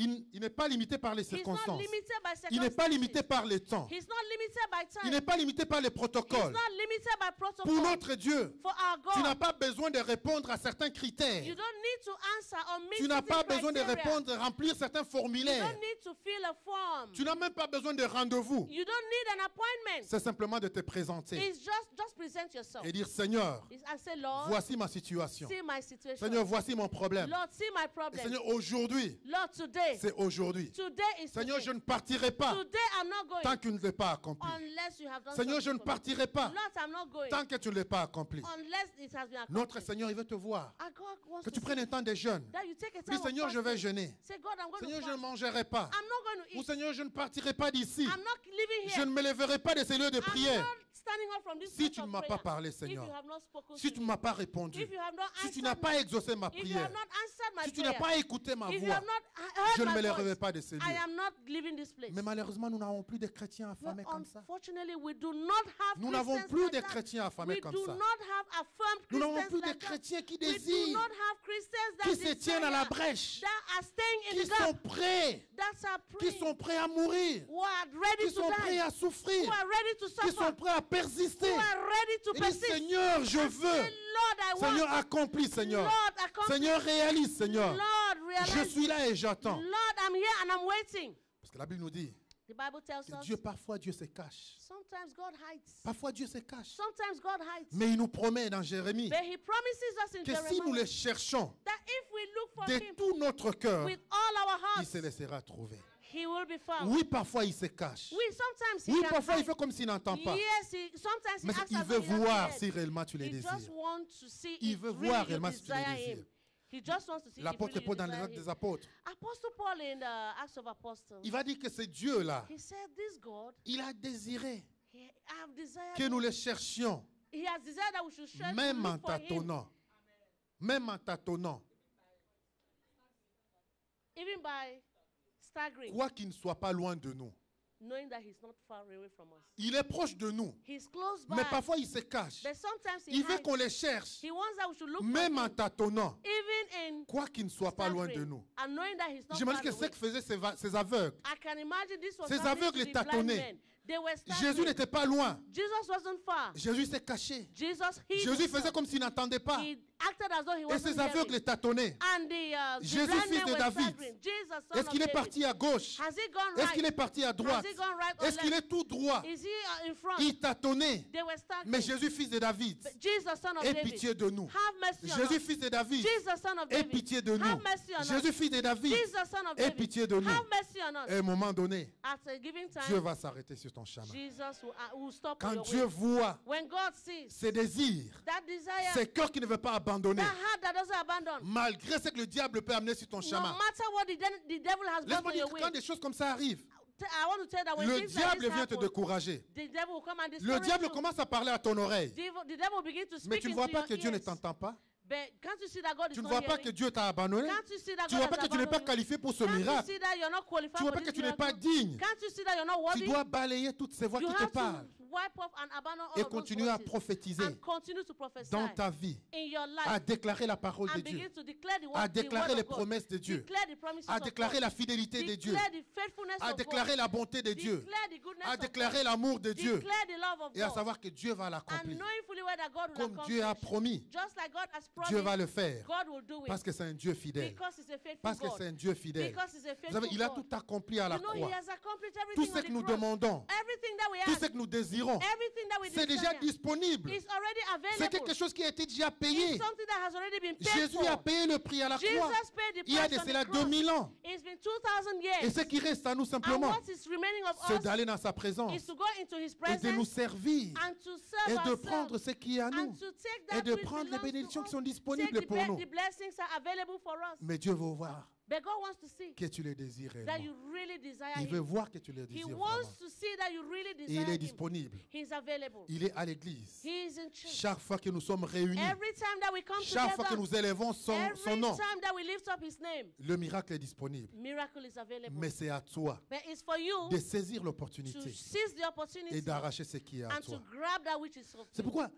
B: Il n'est pas limité par les
A: He's not
B: circonstances.
A: limited by
B: Il n'est pas
A: circumstances.
B: limité par les temps.
A: He's not limited limited by
B: Il
A: time.
B: n'est pas limité par les
A: It's
B: protocoles.
A: not limited by
B: Pour
A: protocol.
B: notre Dieu,
A: For our
B: tu n'as
A: God,
B: pas besoin de répondre à certains critères.
A: you don't need to answer or meet
B: Tu n'as pas
A: certain
B: besoin de
A: criteria.
B: répondre, remplir certains
A: You
B: formulaires.
A: don't need to fill a form.
B: Tu n'as même pas besoin de rendez-vous.
A: You don't need an appointment.
B: C'est simplement de te présenter
A: It's just present yourself.
B: et dire, Seigneur,
A: I say, Lord,
B: voici ma situation.
A: see my situation.
B: Seigneur, voici mon problème.
A: Lord, see my
B: Et
A: problem.
B: Seigneur, aujourd'hui,
A: Lord, today.
B: c'est aujourd'hui.
A: Today is
B: Seigneur,
A: today.
B: je ne partirai pas
A: Today I'm not going
B: tant que tu ne l'as pas accompli.
A: unless you have done
B: Seigneur, je ne
A: something for me.
B: partirai pas
A: Lord, I'm not going
B: tant que tu ne l'as pas accompli.
A: unless it has been
B: Notre
A: accomplished.
B: Seigneur, il veut te voir.
A: And God wants
B: Que
A: to
B: tu
A: see
B: prennes un temps de jeûne.
A: that you take a time
B: Dis,
A: of
B: Seigneur, je vais
A: fasting.
B: jeûner.
A: Say, God, I'm going
B: Seigneur,
A: to
B: je ne
A: fast.
B: mangerai pas.
A: I'm not going to
B: Ou
A: eat.
B: Seigneur, je ne partirai pas d'ici.
A: I'm not living
B: Je
A: here.
B: ne me lèverai pas de ces lieux de
A: I'm
B: prière.
A: not standing up from this
B: Si
A: place
B: tu ne
A: of
B: m'as
A: prayer.
B: pas parlé,
A: If
B: Seigneur.
A: you have not spoken
B: Si
A: to
B: tu ne
A: me.
B: m'as pas répondu.
A: If you have not
B: Si tu
A: answered
B: n'as
A: my
B: pas exaucé ma
A: If you
B: prière.
A: have not answered my
B: Si tu n'as
A: prayer.
B: pas écouté ma
A: If you
B: voix.
A: have not heard
B: Je ne me
A: my
B: lèverai
A: voice,
B: pas de ces
A: I
B: lieux.
A: am not leaving this place.
B: Mais malheureusement, nous n'avons plus de chrétiens
A: But
B: affamés comme ça.
A: unfortunately, we do not have
B: Nous n'avons
A: Christians
B: plus
A: like
B: de
A: that.
B: chrétiens affamés
A: We
B: comme
A: do
B: ça.
A: not have affirmed
B: Nous n'avons
A: Christians
B: plus de
A: like that.
B: chrétiens qui
A: We do
B: désirent,
A: not have Christians that
B: qui se tiennent à la brèche,
A: that are staying in
B: qui
A: the
B: sont
A: gap,
B: prêts,
A: that are
B: qui
A: praying,
B: sont prêts à mourir,
A: who are ready
B: qui
A: to
B: sont prêts
A: die,
B: à souffrir,
A: who are ready to
B: qui sont
A: suffer,
B: prêts à persister.
A: who are ready to
B: Et dis,
A: persist.
B: Seigneur, je
A: And
B: veux.
A: say, Lord, I want.
B: Seigneur, accomplis, Seigneur.
A: Lord, accomplish.
B: Seigneur, réalise, Seigneur.
A: Lord,
B: Je
A: realize.
B: suis là et j'attends.
A: Lord, I'm here and I'm waiting.
B: Parce que la Bible nous dit
A: The Bible tells
B: que
A: us
B: Dieu, parfois, Dieu se cache.
A: sometimes God hides.
B: Parfois, Dieu se cache.
A: Sometimes God hides.
B: Mais il nous promet dans Jérémie
A: But He promises us in
B: que si nous
A: Jeremiah
B: le cherchons
A: that if we look for
B: de
A: Him
B: tout notre cœur,
A: with all our
B: il
A: hearts,
B: se laissera trouver.
A: He will be found.
B: Oui, parfois, il se cache.
A: Oui, sometimes He
B: Oui,
A: can
B: parfois, il
A: hide.
B: fait comme s'il n'entend pas.
A: Yes, sometimes
B: Mais
A: He
B: il
A: answers
B: veut
A: when he
B: voir
A: doesn't
B: si
A: hear.
B: réellement tu les
A: He just
B: désires.
A: wants to see
B: Il
A: if
B: veut
A: really
B: voir
A: you
B: réellement si tu les
A: desire
B: désires.
A: Him. He just wants to see if
B: L'apôtre
A: really you
B: Paul, dans les
A: desire
B: Actes
A: Him.
B: des Apôtres,
A: Apostle Paul in the Acts of Apostles,
B: il va dire que ce Dieu-là,
A: he said, this God,
B: il a désiré
A: I have desired
B: que nous le cherchions,
A: He has desired that we should search to
B: même en
A: look for Him,
B: tâtonnant. Même en tâtonnant.
A: even by staggering,
B: Quoi qu'il ne soit pas loin de nous.
A: knowing that He's not far away from us.
B: Il est proche de nous.
A: He's close by,
B: Mais parfois, il se cache.
A: but sometimes He
B: Il veut
A: hides.
B: qu'on les cherche.
A: He wants that we should look
B: Même
A: for
B: en
A: Him,
B: tâtonnant.
A: even in
B: Quoi qu'il ne soit pas loin de
A: staggering,
B: nous.
A: and knowing that He's not
B: J'imagine
A: far
B: que ce
A: away.
B: que faisaient ces aveugles.
A: I can imagine this was
B: Ces
A: happening
B: aveugles
A: to the blind
B: tâtonnaient.
A: men. They were
B: Jésus
A: staggering.
B: n'était pas loin.
A: Jesus wasn't far.
B: Jésus s'est caché.
A: Jesus hid
B: Jésus
A: himself.
B: faisait comme s'il n'entendait pas.
A: He acted as though he
B: Et
A: wasn't
B: ces aveugles
A: hearing.
B: tâtonnaient.
A: And the
B: Jésus,
A: blind
B: fils
A: men
B: de
A: were
B: David,
A: staggering. Jesus, son
B: Est-ce
A: of
B: qu'il est
A: David.
B: parti à gauche?
A: Has he gone
B: Est-ce
A: right?
B: qu'il est parti à droite?
A: Has he gone right or
B: Est-ce qu'il
A: left?
B: est tout droit?
A: Is he in front?
B: Il tâtonnait.
A: They were staggering.
B: Mais Jésus, fils de David,
A: But Jesus, son of
B: aie
A: David,
B: pitié de nous.
A: have mercy on
B: Jésus,
A: us.
B: fils de David,
A: Jesus, son of
B: aie
A: David,
B: pitié de nous.
A: have mercy on us.
B: Jésus, fils de David,
A: Jesus, son of
B: aie
A: David,
B: pitié de nous.
A: have mercy on us.
B: Et à un moment donné,
A: At a given time,
B: Dieu va s'arrêter sur ton chemin.
A: Jesus will stop
B: Quand
A: your
B: Dieu
A: way.
B: voit
A: When God sees
B: ses désirs,
A: that desire,
B: ses cœurs qui ne veut pas abandonner,
A: that heart that doesn't abandon,
B: malgré ce que le diable peut amener sur ton
A: no
B: chemin.
A: matter what the devil has brought
B: Laisse-moi
A: on
B: dire
A: your
B: que
A: way,
B: quand des choses comme ça arrivent,
A: I want to tell you that when
B: le
A: things like
B: diable
A: this
B: vient te
A: happen,
B: décourager.
A: the devil will come and
B: Le
A: discourage
B: diable
A: you.
B: commence à parler à ton oreille.
A: The devil will begin to
B: Mais
A: speak
B: tu ne
A: into
B: vois pas
A: your
B: que Dieu ne
A: ears.
B: t'entend pas.
A: But can't you see that God is
B: Tu ne
A: not
B: vois pas
A: hearing?
B: que Dieu t'a abandonné.
A: Can't you see that
B: Tu ne
A: God
B: vois pas
A: has
B: que tu n'es pas
A: abandoned you?
B: qualifié pour ce
A: Can't you
B: miracle.
A: see that you're not qualified
B: Tu ne vois
A: for
B: pas que
A: this
B: tu n'es pas
A: miracle?
B: digne.
A: Can't you see that you're not
B: Tu
A: worthy?
B: dois balayer toutes ces voix
A: You
B: qui te
A: have
B: parlent
A: to wipe off and abandon all
B: et
A: of those
B: continuer à
A: voices
B: prophétiser
A: and continue to prophesy
B: dans ta vie,
A: in your
B: à
A: life
B: déclarer la parole de
A: and
B: Dieu,
A: begin to declare the word,
B: à
A: the
B: déclarer
A: word
B: les
A: of God.
B: promesses de Dieu,
A: Declare the promises
B: à
A: of
B: déclarer
A: God.
B: la fidélité de Dieu,
A: Declare the faithfulness
B: à
A: of
B: déclarer
A: God.
B: la bonté de Dieu,
A: Declare the goodness
B: à
A: of
B: déclarer
A: God.
B: l'amour de Dieu
A: Declare the love of
B: et à
A: God.
B: savoir que Dieu va
A: And
B: l'accomplir.
A: knowing fully well that God will
B: Comme
A: accomplish.
B: Dieu a promis,
A: Just like God has promised,
B: Dieu va le faire
A: God will do it.
B: parce que c'est un Dieu fidèle.
A: Because he's a faithful
B: Parce que
A: God.
B: c'est un Dieu fidèle.
A: Because he's a
B: Vous
A: faithful
B: savez, il a
A: God.
B: tout accompli à la
A: You know, he
B: croix.
A: has accomplished
B: Tout
A: everything
B: ce
A: on
B: que
A: the
B: nous
A: cross.
B: demandons,
A: Everything that we
B: tout
A: ask,
B: ce que nous désirons,
A: everything that we
B: c'est déjà
A: desire,
B: disponible.
A: is already
B: C'est
A: available.
B: quelque chose qui a été déjà payé.
A: It's something that has already been paid
B: Jésus
A: for.
B: a payé le prix à la croix.
A: Jesus paid the
B: Il y a
A: price
B: de
A: on
B: cela
A: the cross.
B: 2000 ans.
A: It's been 2000
B: Et
A: years.
B: ce qui reste à nous
A: And
B: simplement,
A: what is remaining of
B: c'est
A: us
B: d'aller dans sa présence
A: is to go into his
B: et de nous
A: presence
B: servir
A: and to serve
B: et de
A: ourselves
B: prendre ce qui est à nous
A: and to take
B: et
A: that
B: de
A: which
B: prendre les
A: belongs to
B: bénédictions qui
A: us.
B: sont
A: Take
B: disponibles pour nous.
A: the blessings are available for us.
B: Mais Dieu veut voir
A: But God wants to see
B: que tu les désires
A: that
B: réellement.
A: you really desire
B: Il veut
A: him.
B: voir que tu les
A: He
B: désires
A: wants
B: vraiment.
A: to see that you really
B: Et
A: desire
B: il est
A: him.
B: disponible.
A: He's available.
B: Il est à l'église.
A: He is in church.
B: Chaque fois que nous sommes réunis,
A: Every time that we come
B: chaque fois que
A: together,
B: nous élevons son
A: every
B: nom,
A: time that we lift up his name,
B: le miracle est disponible.
A: miracle is available.
B: Mais c'est à toi
A: But it's for you
B: de saisir
A: to
B: l'opportunité
A: seize the opportunity
B: et d'arracher ce qui est à
A: and to
B: toi.
A: grab that which is of
B: C'est
A: you.
B: pourquoi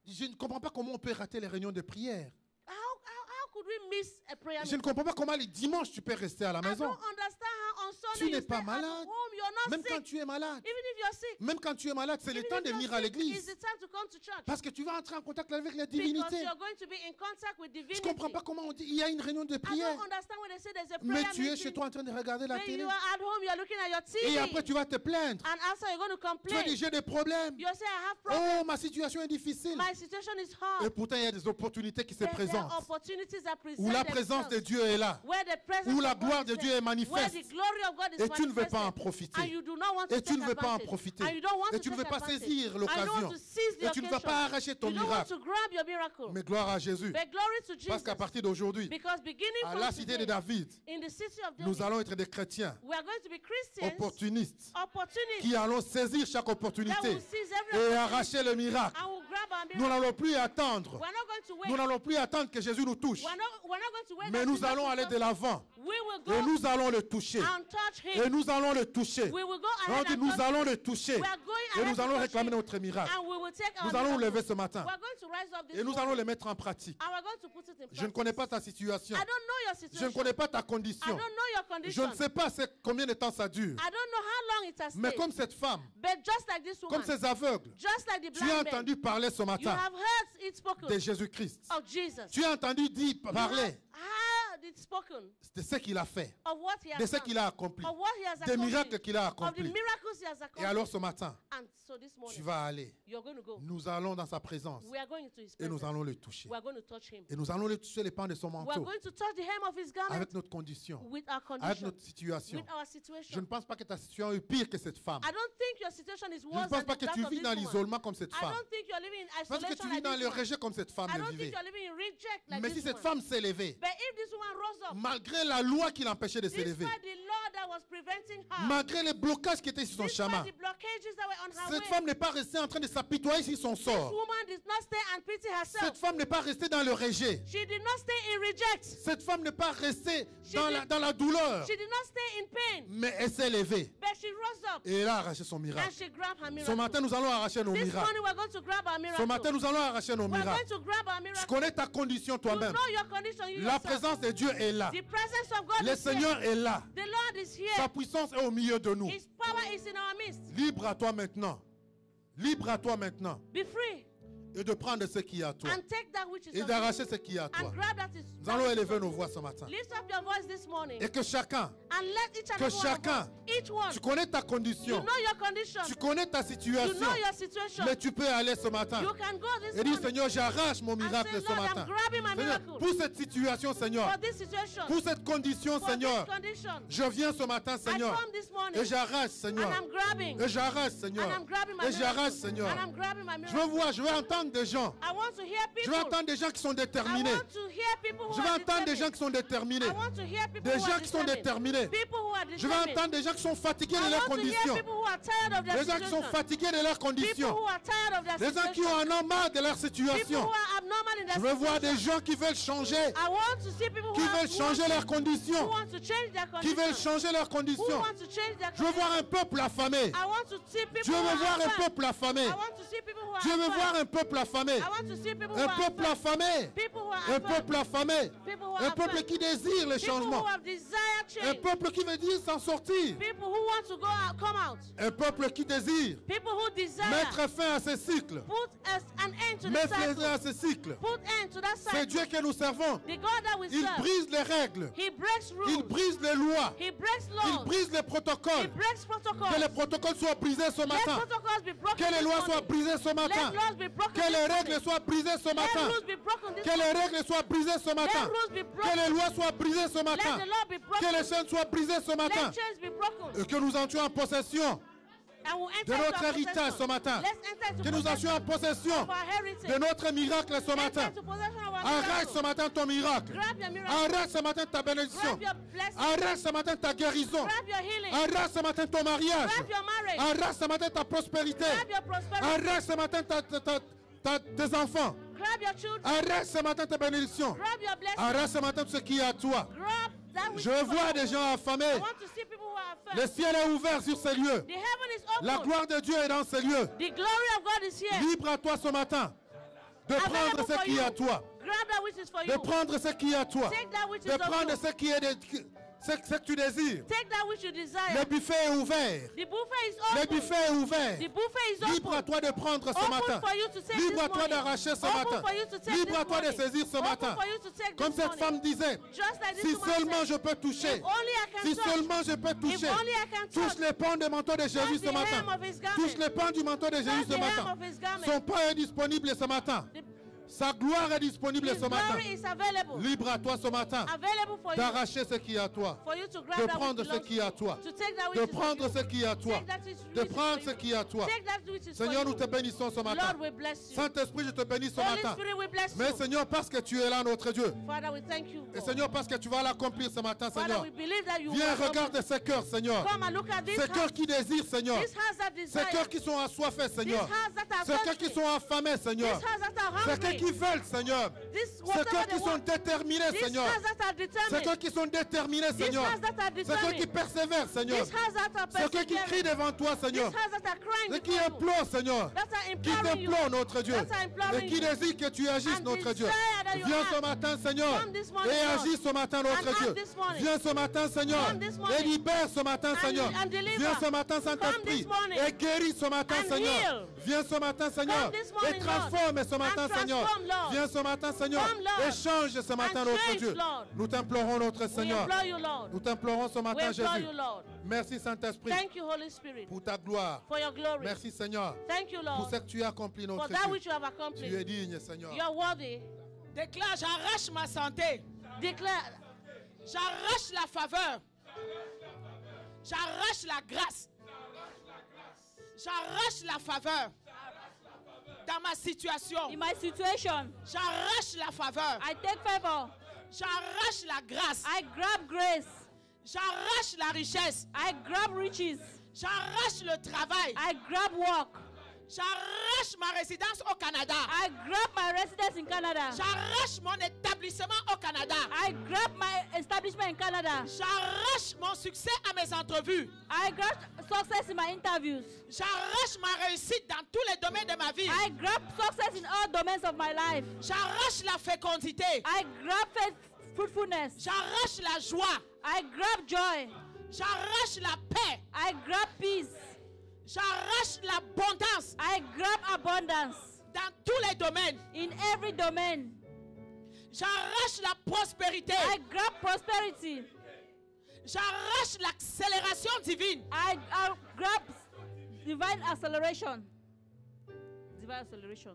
B: je ne comprends pas comment on peut rater les réunions de prière.
A: How could we miss a prayer
B: Je ne
A: meeting?
B: comprends pas comment les dimanches tu peux rester à la
A: I
B: maison.
A: don't understand how on
B: Tu
A: Sunday
B: n'es
A: you
B: pas
A: stay at
B: malade.
A: home, you're not
B: Même quand
A: sick,
B: tu es malade,
A: even if you're sick,
B: même quand tu es malade, c'est le
A: even
B: temps
A: if
B: de
A: you're
B: venir à
A: sick, it's
B: l'église.
A: the time to come to church.
B: Parce que tu vas entrer en contact avec la
A: Because
B: divinité.
A: you're going to be in contact with
B: Je ne
A: divinity.
B: comprends pas comment on dit, il y a une réunion de
A: I
B: prière.
A: don't understand when they say there's a
B: Mais
A: prayer
B: tu es
A: meeting.
B: chez toi en train de regarder la
A: When
B: télé.
A: you are at home, you're looking at your TV.
B: Et après, tu vas te plaindre.
A: And after you're going to
B: Tu vas
A: complain.
B: dire, j'ai des problèmes.
A: You say, I have problems.
B: Oh, ma situation est difficile.
A: My situation is
B: Et
A: hard.
B: pourtant, il y a des opportunités qui se
A: There are
B: présentent.
A: opportunities that present
B: Où la présence de
A: themselves.
B: Dieu est là.
A: Where the presence
B: Où la
A: of God
B: gloire
A: is
B: de
A: there.
B: Dieu est
A: Where
B: manifeste.
A: the glory of God is
B: Et tu ne veux pas en
A: manifested.
B: profiter.
A: And you do not want to
B: Et tu
A: take
B: ne veux pas en
A: advantage.
B: profiter.
A: And you don't want
B: Et
A: to
B: tu ne
A: take
B: veux pas
A: advantage.
B: saisir
A: And you don't
B: l'occasion.
A: want to seize the
B: Et tu ne vas
A: occasion.
B: pas arracher ton
A: You don't want
B: miracle.
A: to grab your miracle.
B: Mais gloire à Jésus.
A: But glory to Jesus.
B: Parce qu'à partir d'aujourd'hui,
A: Because beginning
B: à
A: from
B: la cité de
A: today,
B: David,
A: in the city of
B: nous
A: David,
B: allons être des chrétiens
A: we are going to be Christians,
B: opportunistes
A: opportunists,
B: qui allons saisir chaque
A: that
B: opportunité
A: will seize every
B: et
A: opportunity
B: arracher le miracle.
A: and will grab our
B: Nous
A: miracle.
B: n'allons plus attendre.
A: We're not going to wait.
B: Nous n'allons plus attendre que Jésus nous touche.
A: We're not going to wait.
B: Mais
A: that
B: nous
A: Jesus
B: allons
A: will
B: aller
A: come.
B: de l'avant.
A: We will go
B: Et nous allons le toucher.
A: and touch
B: Et
A: him.
B: nous allons le toucher.
A: We will go
B: On
A: ahead
B: dit,
A: and
B: nous
A: touch
B: allons
A: him.
B: le toucher.
A: We are going
B: Et
A: ahead
B: nous
A: to
B: allons
A: touch
B: réclamer
A: him.
B: notre miracle.
A: And we will take our
B: Nous allons nous
A: miracle.
B: lever ce matin.
A: We're going to rise up this
B: Et nous allons
A: morning.
B: le mettre en pratique.
A: And we're going to put it in
B: Je ne
A: practice.
B: connais pas ta situation.
A: I don't know your
B: Je ne
A: situation.
B: connais pas ta
A: I
B: condition.
A: don't know your
B: Je
A: condition.
B: ne sais pas combien de temps ça dure.
A: I don't know how long it has
B: Mais
A: taken.
B: comme cette femme,
A: But just like this woman,
B: comme ces aveugles,
A: just like the
B: tu as
A: blind man,
B: entendu parler ce
A: you
B: matin
A: have heard it spoken
B: de Jésus-Christ.
A: of Jesus.
B: Tu as entendu dire,
A: You
B: parler
A: have heard it spoken
B: de ce qu'il a fait,
A: of what he
B: de
A: has
B: ce
A: done,
B: qu'il a accompli,
A: of what he has
B: des miracles
A: accomplished,
B: qu'il a
A: of the
B: accomplis.
A: miracles he has
B: Et
A: accomplished.
B: alors ce matin,
A: And so this morning,
B: tu vas aller.
A: you're going to go.
B: Nous allons dans sa présence
A: We are going to his
B: et nous
A: presence.
B: allons le toucher.
A: We are going to touch him.
B: Et nous allons le toucher les pans de son
A: We are
B: manteau
A: going to touch the hem of his garment
B: avec notre condition,
A: with our
B: avec
A: condition,
B: notre situation.
A: with our
B: Je
A: situation.
B: ne pense pas que ta situation est pire que cette femme.
A: I don't think your situation is
B: Je ne
A: worse
B: pense
A: than
B: pas
A: the
B: que
A: that
B: tu
A: of
B: vis
A: this
B: dans
A: woman.
B: l'isolement comme cette
A: I
B: femme.
A: don't think you're living in
B: Je pense que
A: isolation
B: tu vis
A: like
B: dans
A: this
B: le
A: woman.
B: rejet comme cette femme
A: I
B: le
A: don't think
B: vivait.
A: you're living in reject like
B: Mais
A: this
B: si cette
A: woman.
B: femme s'est levée,
A: But if this woman rose up,
B: malgré la loi qui l'empêchait de s'élever,
A: despite the law that was preventing her,
B: malgré les blocages qui étaient sur son
A: despite
B: chemin,
A: the blockages that were on her
B: cette
A: way,
B: femme n'est pas restée en train de s'apitoyer sur son
A: this
B: sort.
A: woman did not stay and pity herself.
B: Cette femme n'est pas restée dans le rejet.
A: She did not stay in reject.
B: Cette femme n'est pas restée
A: She
B: dans
A: did-
B: dans la douleur.
A: She did not stay in pain.
B: Mais elle s'est levée.
A: But she rose up
B: Et elle a arraché son
A: and
B: miracle.
A: she grabbed her
B: Ce
A: miracle.
B: matin, nous allons arracher nos
A: This
B: miracles.
A: morning we're going to grab our
B: Ce
A: miracle.
B: matin, nous allons arracher nos
A: We're going
B: miracles.
A: to grab our
B: Tu
A: miracle.
B: connais ta condition
A: You
B: toi-même.
A: know your condition, you
B: La
A: yourself.
B: présence de Dieu est là.
A: The presence of God
B: Le
A: is here.
B: Seigneur est là.
A: The Lord is
B: Sa
A: here.
B: puissance est au milieu de nous.
A: His power is in our midst.
B: Libre à toi maintenant. Libre à toi maintenant.
A: Be free
B: Et de prendre ce qui est à toi.
A: and take that which is
B: Et
A: of
B: d'arracher
A: you
B: ce qui est à toi.
A: and grab that is.
B: Nous allons élever nos voix ce matin.
A: Lift up your voice this morning
B: Et que chacun,
A: and let each and
B: que
A: every one of
B: chacun,
A: us, each one,
B: tu connais ta
A: you
B: condition.
A: know your condition,
B: Tu connais ta
A: you
B: situation.
A: know your situation.
B: Mais tu peux aller ce matin.
A: You can go this
B: Et dis,
A: morning
B: Seigneur, j'arrache mon
A: and
B: miracle
A: say,
B: ce
A: Lord,
B: matin.
A: I'm grabbing my
B: Seigneur,
A: miracle
B: pour cette situation, Seignor,
A: for this situation,
B: pour cette condition,
A: for
B: Seigneur,
A: this condition.
B: je viens ce matin,
A: I
B: Seigneur,
A: come this morning
B: et j'arrache, Seigneur,
A: and I'm grabbing
B: et j'arrache, Seigneur,
A: and I'm grabbing my
B: et j'arrache,
A: miracle
B: Seigneur.
A: and I'm grabbing my
B: Je veux
A: miracle.
B: voir, je veux entendre des gens.
A: I want to hear
B: Je
A: people.
B: veux entendre des gens qui sont
A: I
B: déterminés.
A: want to hear people who
B: Je veux
A: are
B: entendre des gens
A: determined.
B: qui sont déterminés.
A: I want to hear people
B: Des
A: who
B: gens
A: are
B: qui sont
A: determined.
B: déterminés.
A: People who are
B: Je veux
A: determined.
B: entendre des gens qui sont fatigués
A: I
B: de leurs
A: want to hear
B: conditions.
A: people who are tired of their
B: Des gens qui sont
A: situation.
B: fatigués de leurs
A: People
B: conditions.
A: who are tired of their
B: Des gens qui
A: situation.
B: en ont marre de leur
A: People
B: situation.
A: who are abnormal in their
B: Je veux voir
A: situation.
B: des gens qui veulent changer,
A: I want to see people
B: qui veulent changer leurs
A: who
B: conditions,
A: want to change their
B: qui veulent
A: condition.
B: changer leurs
A: Who
B: conditions.
A: want to change their
B: Je veux voir
A: condition.
B: un peuple affamé.
A: I want to see people
B: Dieu
A: who
B: veut
A: are
B: voir un
A: affirmed.
B: peuple affamé.
A: I want to see people who are
B: Dieu veut voir
A: affirmed.
B: un peuple affamé.
A: I want to see people who
B: Un
A: are
B: peuple
A: affirmed.
B: affamé.
A: People who are
B: Un
A: affirmed.
B: peuple affamé.
A: People who are
B: Un peuple
A: affirmed.
B: qui désire le
A: People
B: changement.
A: who have desired
B: Un
A: change.
B: peuple qui veut dire s'en sortir.
A: People who want to go out, come out.
B: Un peuple qui désire
A: People who desire
B: mettre fin à ce cycle.
A: put an end to the
B: Mettre fin
A: cycle.
B: à ce cycle.
A: Put end to that
B: C'est
A: cycle.
B: Dieu que nous servons.
A: The God that we
B: Il
A: serve.
B: brise les règles.
A: He breaks rules.
B: Il brise les lois.
A: He breaks
B: Il
A: laws.
B: brise les
A: He
B: protocoles.
A: breaks protocols.
B: Que les protocoles soient brisés ce
A: Let
B: matin.
A: protocols be broken
B: Que les
A: this
B: lois
A: morning.
B: soient brisées ce matin.
A: Let laws be broken
B: Que
A: this
B: les
A: morning.
B: règles soient brisées ce
A: Let
B: matin.
A: rules be broken this
B: Que les
A: morning.
B: règles soient brisées ce matin.
A: Let rules be
B: Que
A: broken.
B: les lois soient brisées ce
A: Let
B: matin.
A: the law be broken.
B: Que les chaînes soient brisées ce matin.
A: Let chains be broken.
B: Et que nous entrions en possession
A: And we'll enter
B: de
A: into
B: notre
A: our
B: héritage
A: possession.
B: ce matin.
A: Let's enter into
B: Que nous entrions en possession
A: of our heritage.
B: de notre miracle ce
A: Enter
B: matin.
A: into possession of our
B: Arrête
A: miracle.
B: ce matin ton miracle.
A: Grab your miracle.
B: Arrête ce matin ta bénédiction.
A: Grab your blessing.
B: Arrête ce matin ta guérison.
A: Grab your healing.
B: Arrête ce matin ton mariage.
A: Grab your marriage.
B: Arrête ce matin ta prospérité.
A: Grab your prosperity.
B: Arrête ce matin tes enfants.
A: Grab your children.
B: Arrête ce matin ta bénédiction.
A: Grab your blessing.
B: Arrête ce matin tout ce qui est à toi.
A: Grab that which
B: Je
A: is for
B: vois
A: you.
B: des gens
A: I
B: affamés.
A: want to see people who are
B: Le
A: affirmed.
B: ciel est ouvert sur ces lieux.
A: The heaven is open.
B: La gloire de Dieu est dans ces lieux.
A: The glory of God is here.
B: Libre à toi ce matin de prendre
A: Available
B: ce
A: for
B: qui est
A: you.
B: à toi.
A: Grab that which is for
B: De
A: you.
B: prendre ce qui est à toi.
A: Take that which
B: De
A: is of
B: prendre
A: you.
B: ce qui est ce que tu désires.
A: Take that which you desire.
B: Le buffet est ouvert.
A: The buffet is
B: Le
A: open.
B: buffet est ouvert.
A: The buffet is
B: Libre à
A: open.
B: toi de prendre ce
A: Open
B: matin.
A: for you to take
B: Libre
A: this
B: à toi
A: morning.
B: d'arracher ce
A: Open
B: matin.
A: for you to take
B: Libre à
A: this
B: toi de
A: morning.
B: saisir ce
A: Open
B: matin.
A: for you to take
B: Comme
A: this
B: cette
A: morning.
B: femme disait,
A: Just like this
B: si
A: woman
B: seulement
A: said,
B: je peux toucher,
A: if only I can
B: si
A: touch,
B: seulement je peux
A: if
B: toucher,
A: only I can
B: touche
A: touch,
B: les pans du manteau de Jésus
A: touch
B: ce
A: the hem
B: matin.
A: of his garment.
B: Touche les pans du manteau de Jésus
A: touch
B: ce
A: the hem
B: matin.
A: of his garment.
B: Son pain est disponible ce matin.
A: The-
B: Sa gloire est disponible
A: His
B: ce matin.
A: glory is available.
B: Libre à toi ce matin
A: Available for you.
B: d'arracher ce qui est à toi,
A: For you to grab
B: de
A: that
B: prendre
A: which
B: ce
A: belongs
B: qui est à toi,
A: to take that which
B: de
A: is for
B: prendre
A: you.
B: ce qui est à toi,
A: Take that which
B: de
A: is for
B: prendre
A: you.
B: ce qui est à toi.
A: Take that which is for
B: Seigneur,
A: you.
B: nous te bénissons ce matin.
A: Lord, we bless you.
B: Saint-Esprit, je te bénis ce
A: Holy
B: matin.
A: Spirit, we bless
B: Mais
A: you.
B: Seigneur, parce que tu es là, notre Dieu.
A: Father, we thank you.
B: Et
A: God.
B: Seigneur, parce que tu vas l'accomplir ce matin,
A: Father,
B: Seigneur.
A: we believe that you
B: Viens,
A: will
B: regarde ces cœurs, Seigneur.
A: come and look at this
B: Ces cœurs qui désirent, Seigneur.
A: These hearts that
B: Ces
A: desire.
B: cœurs qui sont assoiffés,
A: These
B: Seigneur.
A: hearts that are
B: Ces cœurs qui
A: thirsty.
B: sont affamés, Seigneur.
A: These hearts that are
B: Ces cœurs
A: hungry.
B: qui veulent, Seigneur.
A: This
B: Ces
A: whatever
B: cœurs
A: they
B: qui sont
A: want.
B: déterminés,
A: These
B: Seigneur.
A: hearts that are
B: Ces
A: determined.
B: cœurs qui sont déterminés,
A: These
B: Seigneur.
A: hearts that are
B: Ces cœurs qui
A: determined.
B: persévèrent, Seigneur.
A: These hearts that are
B: Ces cœurs qui crient
A: persevering.
B: devant toi,
A: These
B: Seigneur.
A: hearts that are crying
B: Ceux qui
A: before you.
B: implorent, Seigneur.
A: That are
B: Qui
A: imploring you.
B: t'implorent, notre Dieu.
A: That are
B: Et
A: imploring
B: qui
A: you.
B: désirent que tu agisses,
A: And
B: notre Dieu.
A: desire that you
B: Viens ce
A: act.
B: matin, Seigneur.
A: Come this morning,
B: Et
A: Lord.
B: agis ce matin,
A: And
B: notre
A: act
B: Dieu.
A: this morning.
B: Viens ce matin, Seigneur.
A: Come this morning.
B: Et libère ce matin, Seigneur.
A: and deliver.
B: Viens ce matin,
A: Come
B: Saint-Esprit.
A: this morning.
B: Et guéris ce matin,
A: And
B: Seigneur.
A: heal.
B: Viens ce matin, Seigneur.
A: Come this morning,
B: Et transforme ce matin,
A: And
B: Seigneur.
A: transform, Lord.
B: Viens ce matin, Seigneur.
A: Come, Lord.
B: Et change ce matin,
A: And
B: notre
A: change,
B: Dieu.
A: Lord.
B: Nous t'implorons, notre
A: We
B: Seigneur.
A: implore you, Lord.
B: Nous t'implorons ce
A: We
B: matin,
A: implore
B: Jésus.
A: you, Lord.
B: Merci, Saint-Esprit,
A: Thank you, Holy Spirit,
B: pour ta gloire.
A: for your glory.
B: Merci, Seigneur,
A: Thank you,
B: pour
A: Lord,
B: ce que tu as accompli,
A: for
B: notre
A: that
B: Dieu.
A: which you have
B: Tu es
A: accomplished.
B: digne, Seigneur.
A: You are worthy.
C: Déclare, j'arrache ma santé.
A: Declare,
C: J'arrache la faveur. J'arrache la grâce. J'arrache la faveur. Dans ma situation.
D: In my situation,
C: J'arrache la faveur.
D: I take favor.
C: J'arrache la grâce.
D: I grab grace.
C: J'arrache la richesse.
D: I grab riches.
C: J'arrache le travail.
D: I grab work.
C: J'arrache ma résidence au Canada.
D: I grab my residence in Canada.
C: J'arrache mon établissement au Canada.
D: I grab my establishment in Canada.
C: J'arrache mon succès à mes entrevues.
D: I grab success in my interviews.
C: J'arrache ma réussite dans tous les domaines de ma vie.
D: I grab success in all domains of my life.
C: J'arrache la fécondité.
D: I grab fruitfulness.
C: J'arrache la joie.
D: I grab joy.
C: J'arrache la paix.
D: I grab peace.
C: J'arrache l'abondance
D: I grab abundance
C: dans tous les domaines.
D: in every domain.
C: J'arrache la prospérité.
D: I grab prosperity.
C: J'arrache l'accélération divine.
D: I grab divine acceleration. Divine acceleration.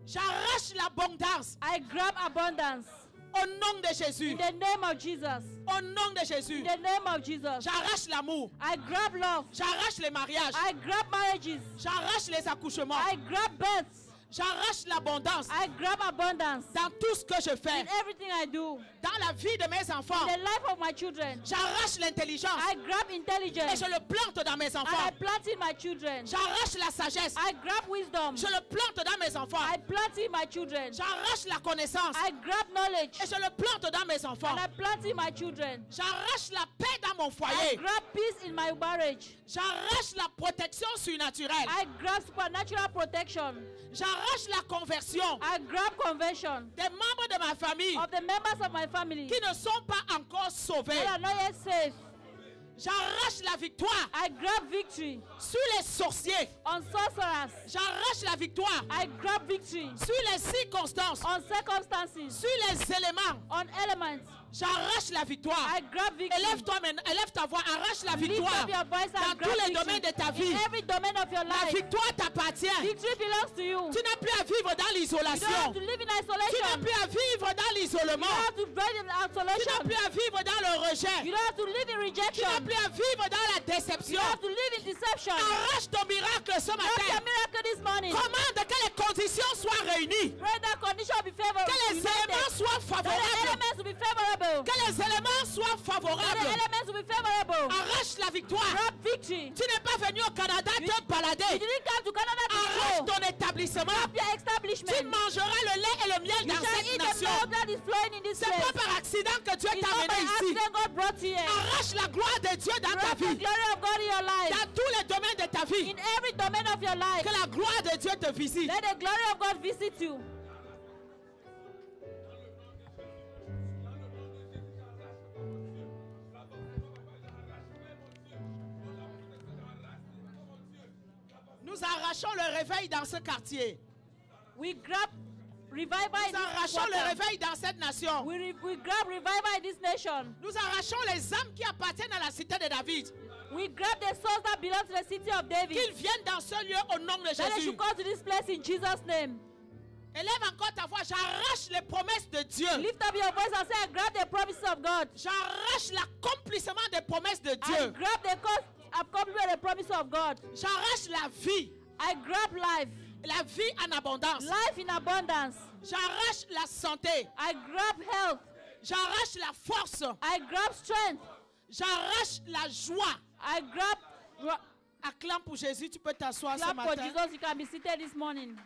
C: J'arrache l'abondance
D: I grab abundance.
C: au nom de Jésus.
D: In the name of Jesus.
C: Au nom de Jésus.
D: In the name of Jesus.
C: J'arrache l'amour.
D: I grab love.
C: J'arrache les mariages.
D: I grab marriages.
C: J'arrache les accouchements.
D: I grab births.
C: J'arrache l'abondance
D: I grab abundance.
C: dans tout ce que je fais.
D: In everything I do.
C: Dans la vie de mes enfants.
D: In the life of my children.
C: J'arrache l'intelligence
D: I grab
C: et
D: intelligence.
C: je le plante dans mes
D: And I
C: enfants.
D: plant in my children.
C: J'arrache la sagesse.
D: I grab wisdom.
C: Je le plante dans mes enfants.
D: I plant in my children.
C: J'arrache la connaissance
D: I grab knowledge.
C: et je le plante dans mes enfants.
D: And I plant in my children.
C: J'arrache la paix dans mon
D: I
C: foyer.
D: grab peace in my marriage.
C: J'arrache la protection surnaturelle.
D: I grab supernatural protection.
C: J'arrache la conversion
D: I grab conversion
C: des membres de ma famille
D: of the members of my family
C: qui ne sont pas encore sauvés.
D: that are not yet saved.
C: J'arrache la victoire
D: I grab victory
C: sur les sorciers.
D: on sorcerers.
C: J'arrache la victoire
D: I grab victory
C: sur les circonstances,
D: on circumstances,
C: sur les éléments.
D: on elements.
C: J'arrache la victoire.
D: I grab victory.
C: Élève-toi maintenant, élève ta voix, arrache la
D: Lift
C: victoire
D: up your voice
C: dans
D: and grab
C: tous les
D: victory.
C: domaines de ta vie.
D: In every domain of your
C: La
D: life.
C: victoire t'appartient.
D: Victory belongs to you.
C: Tu n'as plus à vivre dans
D: You don't
C: l'isolation.
D: have to live in
C: Tu n'as
D: isolation.
C: plus à vivre dans
D: You
C: l'isolement.
D: don't have to dwell in
C: Tu n'as
D: isolation.
C: plus à vivre dans le rejet.
D: You don't have to live in
C: Tu
D: rejection.
C: n'as plus à vivre dans la
D: You
C: déception.
D: don't have to live in deception.
C: Arrache ton miracle ce
D: Grab your
C: matin.
D: miracle this morning.
C: Commande que les conditions soient réunies.
D: Pray that condition will be favorable.
C: Que les éléments soient
D: That the
C: favorables.
D: elements will be favorable.
C: Que les éléments soient
D: That the
C: favorables.
D: elements will be favorable.
C: Arrache la victoire.
D: Grab victory.
C: Tu n'es pas venu au Canada te
D: You
C: balader.
D: didn't come to Canada to
C: Arrache
D: grow.
C: ton établissement.
D: Grab your
C: Tu
D: establishment.
C: mangeras le lait et le miel
D: You
C: dans
D: shall
C: cette
D: eat the
C: nation.
D: milk that is flowing in this
C: C'est pas
D: place.
C: par accident que Dieu
D: It's
C: t'a
D: not by
C: amené ici.
D: accident God brought you here.
C: Arrache la gloire de Dieu dans ta
D: Grab the
C: vie.
D: glory of God in your life.
C: Dans tous les domaines de ta vie.
D: In every domain of your life.
C: Que la gloire de Dieu te visite.
D: Let the glory of God visit you.
C: Nous arrachons le réveil dans ce quartier.
D: We grab revival in
C: Nous
D: this
C: arrachons le
D: quarter.
C: réveil dans cette nation.
D: We grab revival in this nation.
C: Nous arrachons les âmes qui appartiennent à la cité de David.
D: We grab the souls that belong to the city of David.
C: Qu'ils viennent dans ce lieu au nom de
D: That they
C: Jésus.
D: should come to this place in Jesus' name.
C: Élève encore ta voix. J'arrache les promesses de Dieu.
D: Lift up your voice and say, I grab the promises of God.
C: J'arrache l'accomplissement des promesses de
D: I
C: Dieu.
D: grab the accomplishment of the promise of God.
C: J'arrache la vie.
D: I grab life.
C: La vie en abondance.
D: Life in abundance.
C: J'arrache la santé.
D: I grab health.
C: J'arrache la force.
D: I grab strength.
C: J'arrache la joie.
D: I grab
C: Acclame pour Jésus. Tu peux t'asseoir ce
D: clap for
C: matin.
D: Jesus. You can be seated this morning.